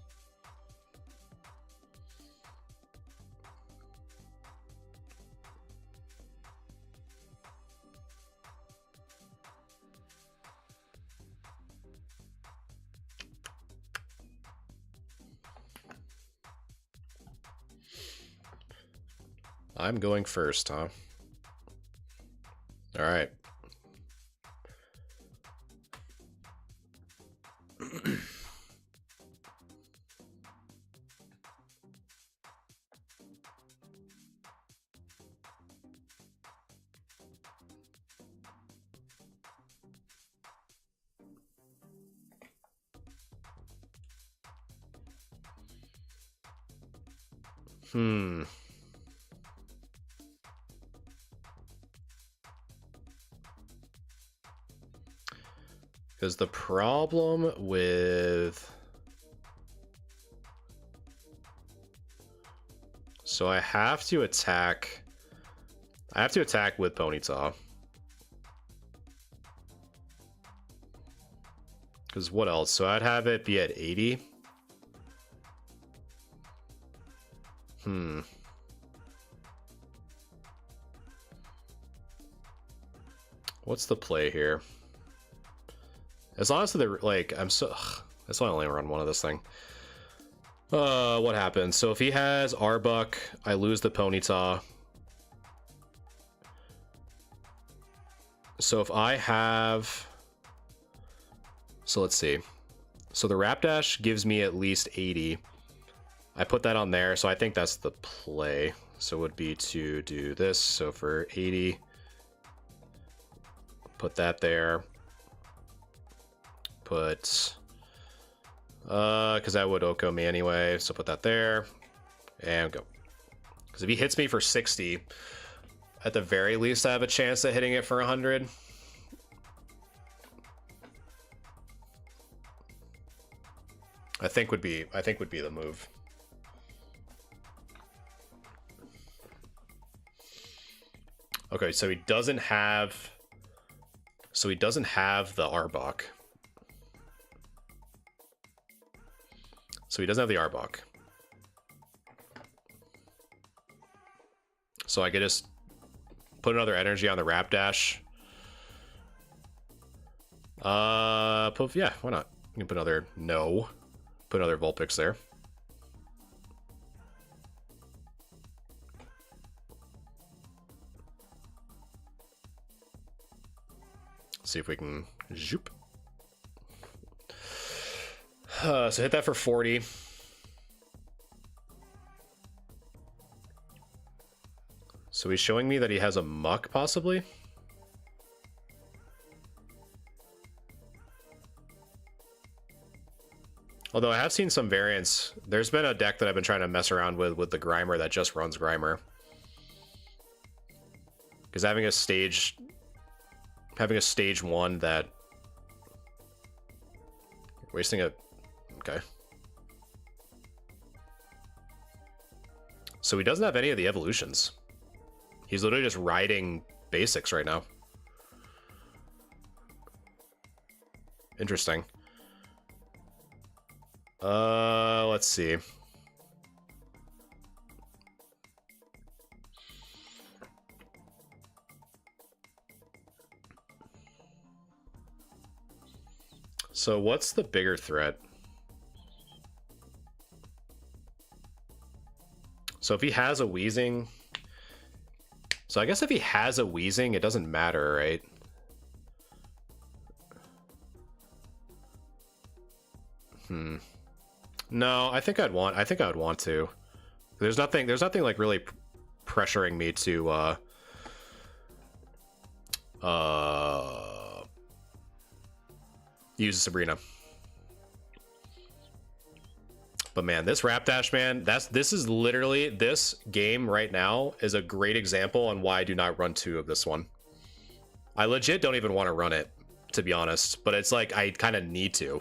I'm going first, huh? All right. Because the problem with... So I have to attack... I have to attack with Ponyta. Because what else? So I'd have it be at 80. What's the play here? As long as they're like, that's why I only run one of this thing. What happens? So if he has Arbok, I lose the Ponyta. So if I have, so let's see. So the Rapidash gives me at least 80. I put that on there, so I think that's the play. So it would be to do this. So for 80, put that there. Put, because that would Oko me anyway, so put that there, and go. Because if he hits me for 60, at the very least I have a chance at hitting it for 100. I think would be the move. Okay, so he doesn't have the Arbok. So he doesn't have the Arbok. So I could just put another energy on the Rapidash. Yeah, why not? You can put another put another Vulpix there. See if we can zoop. So hit that for 40. So he's showing me that he has a Muck, possibly? Although I have seen some variants. There's been a deck that I've been trying to mess around with the Grimer that just runs Grimer. Because having a stage 1 that... Wasting a... Okay. So he doesn't have any of the evolutions. He's literally just riding basics right now. Interesting. Let's see. So what's the bigger threat? So if he has a wheezing... So I guess if he has a wheezing, it doesn't matter, right? No, I think I would want to. There's nothing like really pressuring me to use Sabrina. But man, this Rapdash, man, this is literally, this game right now is a great example on why I do not run 2 of this one. I legit don't even want to run it, to be honest, but it's like I kind of need to.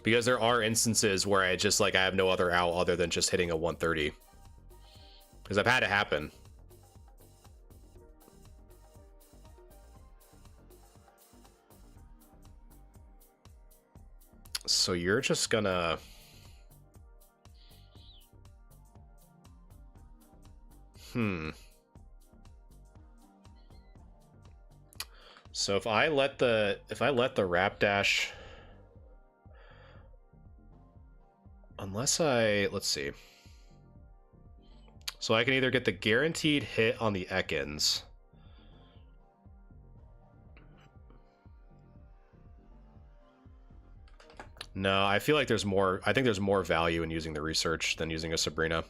Because there are instances where I just like I have no other out other than just hitting a 130. Because I've had it happen. So you're just gonna... So if I let the Rapdash... Unless let's see. So I can either get the guaranteed hit on the Ekans. No, I feel like there's more, I think there's more value in using the research than using a Sabrina.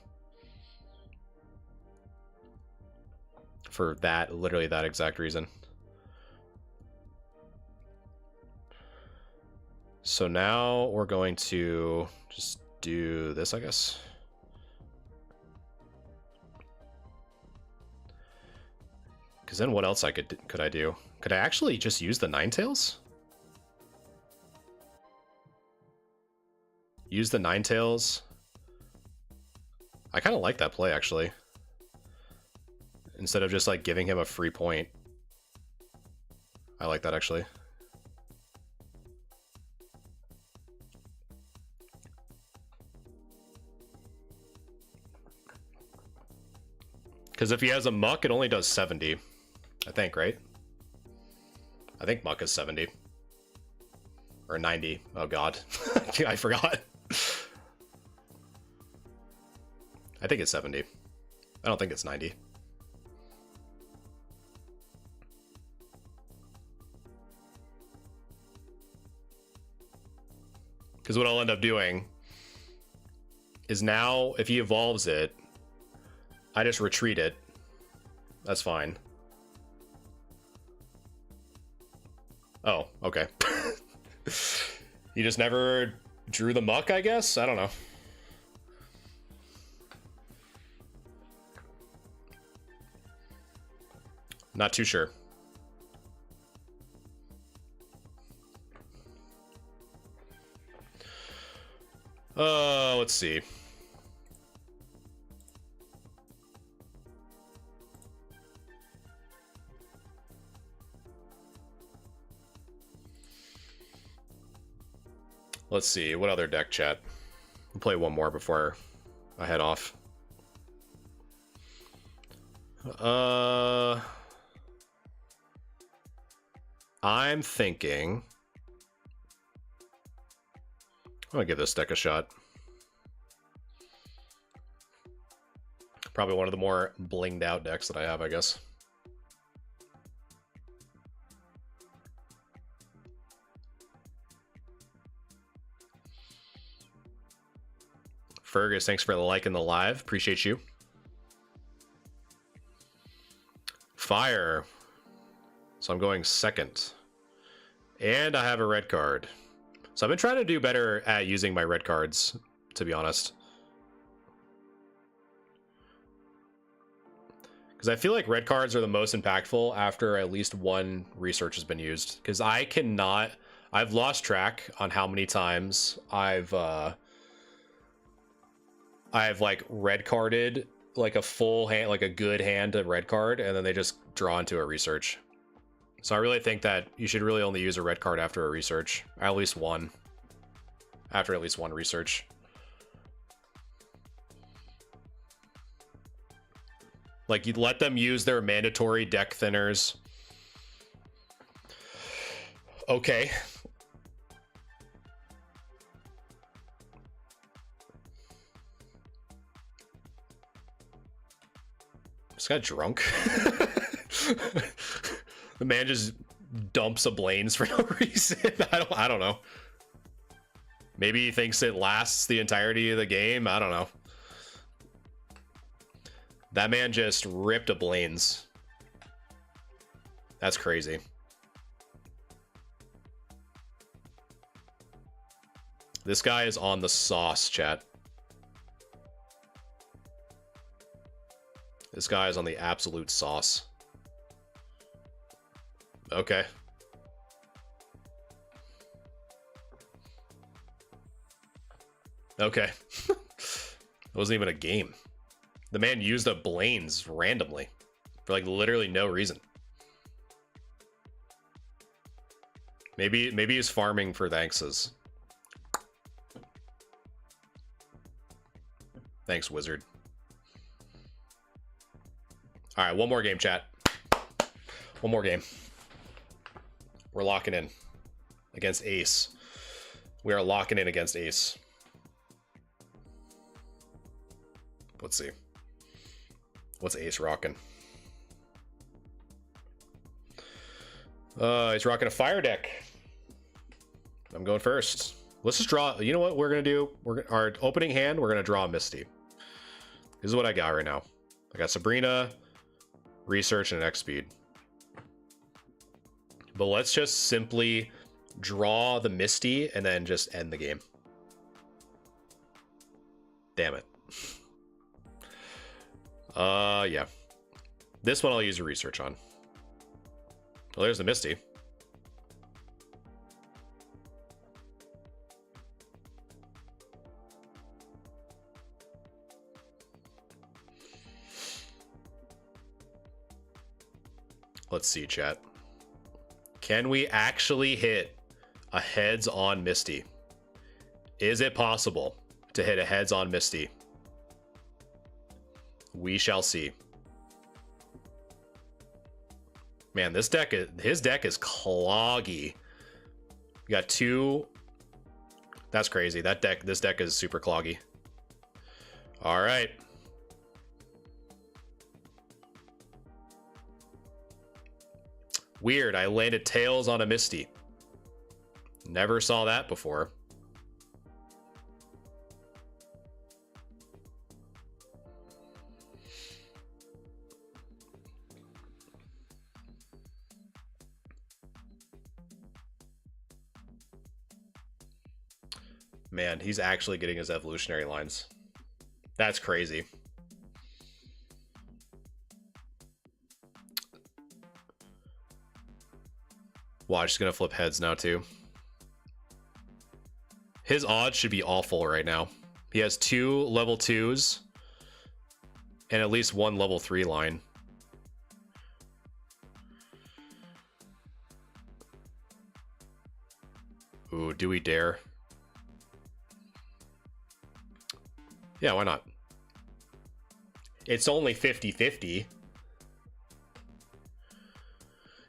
For that, literally that exact reason. So now we're going to just do this, I guess. Because then what else could I do? Could I actually just use the Ninetales? Use the Ninetales. I kind of like that play, actually. Instead of just like giving him a free point. I like that, actually. Because if he has a Muck, it only does 70. I think, right? I think Muck is 70. Or 90. Oh, God. I forgot. I think it's 70. I don't think it's 90. Because what I'll end up doing is now, if he evolves it, I just retreat it. That's fine. Oh, okay. You just never drew the Muck, I guess? I don't know. Not too sure. Let's see. Let's see, what other deck, chat? We'll play one more before I head off. I'm thinking... I'm gonna give this deck a shot. Probably one of the more blinged out decks that I have, I guess. Fergus, thanks for the like in the live. Appreciate you. Fire. So I'm going second. And I have a red card. So I've been trying to do better at using my red cards, to be honest. Because I feel like red cards are the most impactful after at least one research has been used. Because I cannot... I've lost track on how many times I've like red carded like a full hand, like a good hand to red card, and then they just draw into a research. So I really think that you should really only use a red card after a research. At least one. After at least one research. Like, you'd let them use their mandatory deck thinners. Okay. This guy drunk. The man just dumps a Blaine's for no reason. I don't know. Maybe he thinks it lasts the entirety of the game. I don't know. That man just ripped a Blaine's. That's crazy. This guy is on the sauce, chat. This guy is on the absolute sauce. Okay. Okay. It wasn't even a game. The man used a Blaine's randomly for like literally no reason. Maybe he's farming for thankses. Thanks, wizard. All right, one more game, chat. One more game. We're locking in against Ace. We are locking in against Ace. Let's see. What's Ace rocking? He's rocking a fire deck. I'm going first. Let's just draw. You know what we're gonna do? Our opening hand. We're gonna draw a Misty. This is what I got right now. I got Sabrina, Research, and an X Speed. But let's just simply draw the Misty and then just end the game. Damn it. Yeah. This one I'll use a Research on. Well, there's the Misty. Let's see, chat. Can we actually hit a heads-on Misty? Is it possible to hit a heads-on Misty? We shall see. Man, his deck is cloggy. You got two. That's crazy. This deck is super cloggy. All right. Weird, I landed Tails on a Misty. Never saw that before. Man, he's actually getting his evolutionary lines. That's crazy. Watch, he's gonna flip heads now too. His odds should be awful right now. He has 2 level 2s and at least 1 level 3 line. Ooh, do we dare? Yeah, why not? It's only 50-50.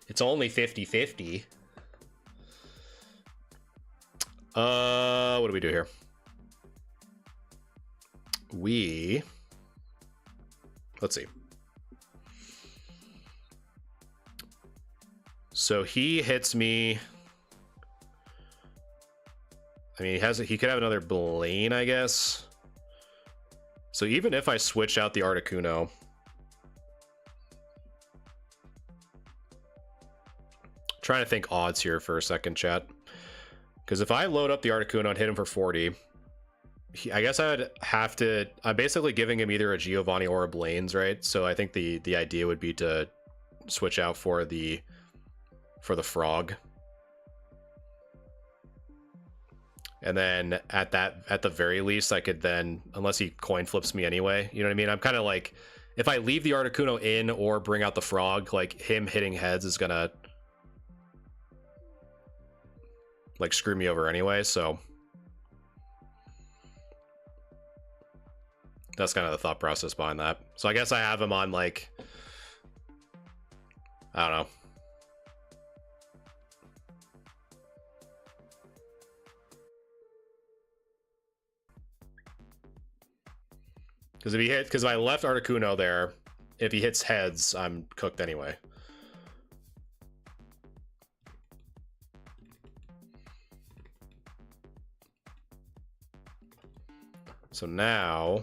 It's only 50-50. What do we do here? Let's see. So he hits me. I mean, he could have another Blaine, I guess. So even if I switch out the Articuno, trying to think odds here for a second, chat. Because if I load up the Articuno and hit him for 40, I guess I would have to. I'm basically giving him either a Giovanni or a Blaine's, right? So I think the idea would be to switch out for the frog. And then at the very least, I could then, unless he coin flips me anyway, you know what I mean? I'm kind of like, if I leave the Articuno in or bring out the frog, like him hitting heads is gonna like screw me over anyway. So that's kind of the thought process behind that. So I guess I have him on like, I don't know. Because if he hit, because I left Articuno there, if he hits heads, I'm cooked anyway. So now,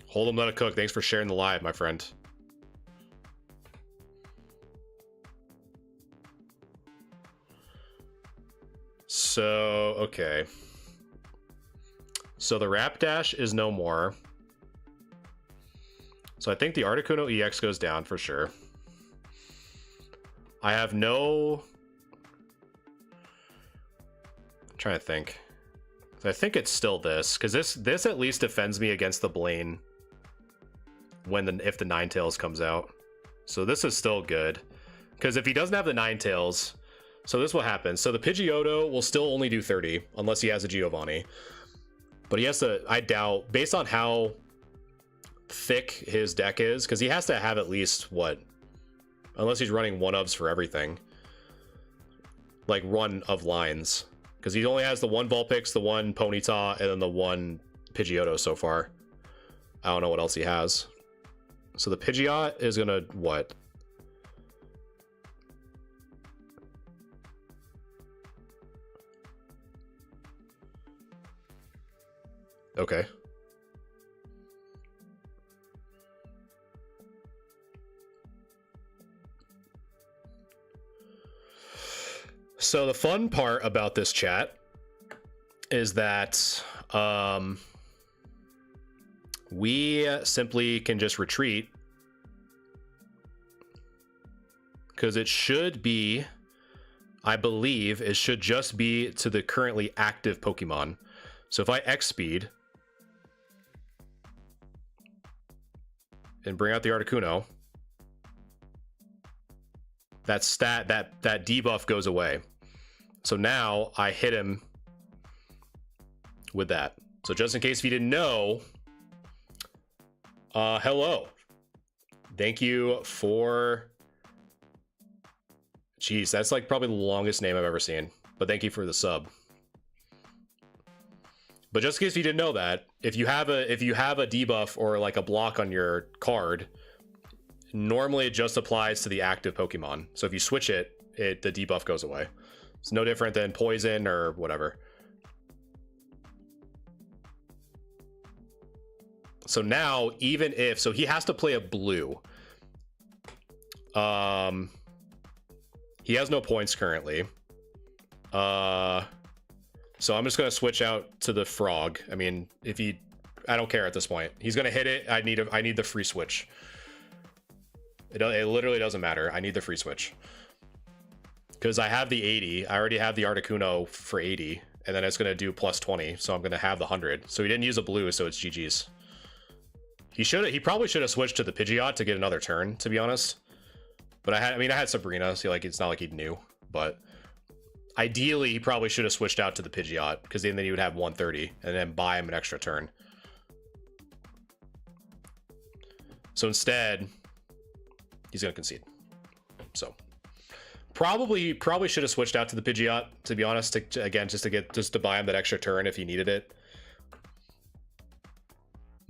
hold him, let it cook. Thanks for sharing the live, my friend. So, okay. So the Rapidash is no more. So I think the Articuno EX goes down for sure. I have no... I'm trying to think. I think it's still this, because this at least defends me against the Blaine when if the Ninetales comes out. So this is still good. Because if he doesn't have the Ninetales, so this will happen. So the Pidgeotto will still only do 30 unless he has a Giovanni. But he has to, I doubt, based on how thick his deck is, because he has to have at least what? Unless he's running one-ofs for everything. Like run of lines. Because he only has the one Vulpix, the one Ponyta, and then the one Pidgeotto so far. I don't know what else he has. So the Pidgeot is gonna what? Okay. So the fun part about this chat is that we simply can just retreat, because it should be, I believe, it should just be to the currently active Pokemon. So if I X speed and bring out the Articuno, that debuff goes away. So now I hit him with that. So just in case if you didn't know, hello. Thank you for... Jeez, that's like probably the longest name I've ever seen. But thank you for the sub. But just in case you didn't know that, if you have a debuff or like a block on your card, normally it just applies to the active Pokemon. So if you switch it, the debuff goes away. It's no different than poison or whatever. So now, even if, so he has to play a blue. He has no points currently. So I'm just gonna switch out to the frog. I mean, I don't care at this point. He's gonna hit it. I need the free switch. It literally doesn't matter. I need the free switch. Because I have the 80. I already have the Articuno for 80. And then it's going to do plus 20. So I'm going to have the 100. So he didn't use a blue, so it's GG's. He probably should have switched to the Pidgeot to get another turn, to be honest. But I had Sabrina, so like it's not like he knew. But ideally, he probably should have switched out to the Pidgeot, because then he would have 130 and then buy him an extra turn. So instead, he's going to concede. So probably should have switched out to the Pidgeot, to be honest, again, just to buy him that extra turn if he needed it.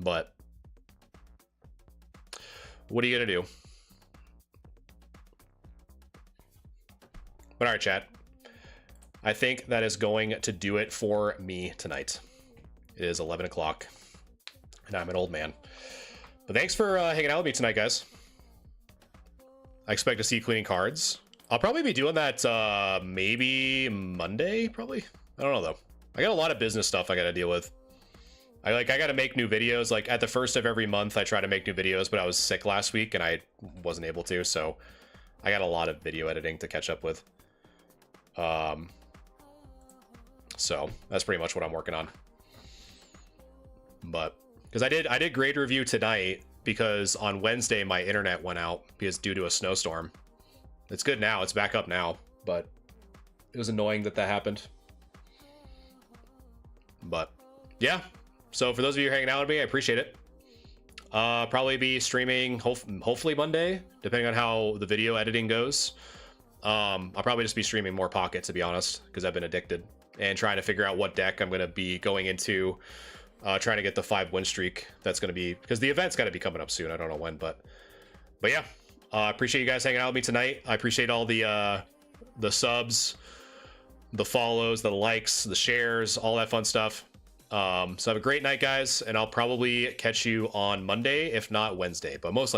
But what are you going to do? But all right, chat. I think that is going to do it for me tonight. It is 11 o'clock, and I'm an old man. But thanks for hanging out with me tonight, guys. I expect to see you cleaning cards. I'll probably be doing that maybe Monday, probably. I don't know, though. I got a lot of business stuff I got to deal with. I got to make new videos. Like, at the first of every month, I try to make new videos, but I was sick last week, and I wasn't able to, so I got a lot of video editing to catch up with. So that's pretty much what I'm working on. But because I did grade review tonight, because on Wednesday my internet went out because due to a snowstorm. It's good now, it's back up now, but it was annoying that happened. But yeah, so for those of you hanging out with me, I appreciate it. Probably be streaming hopefully Monday, depending on how the video editing goes. I'll probably just be streaming more Pocket, to be honest, because I've been addicted, and trying to figure out what deck I'm going to be going into, trying to get the 5-win streak. That's going to be, because the event's got to be coming up soon. I don't know when, but yeah, I appreciate you guys hanging out with me tonight. I appreciate all the subs, the follows, the likes, the shares, all that fun stuff. So have a great night, guys, and I'll probably catch you on Monday, if not Wednesday, but most likely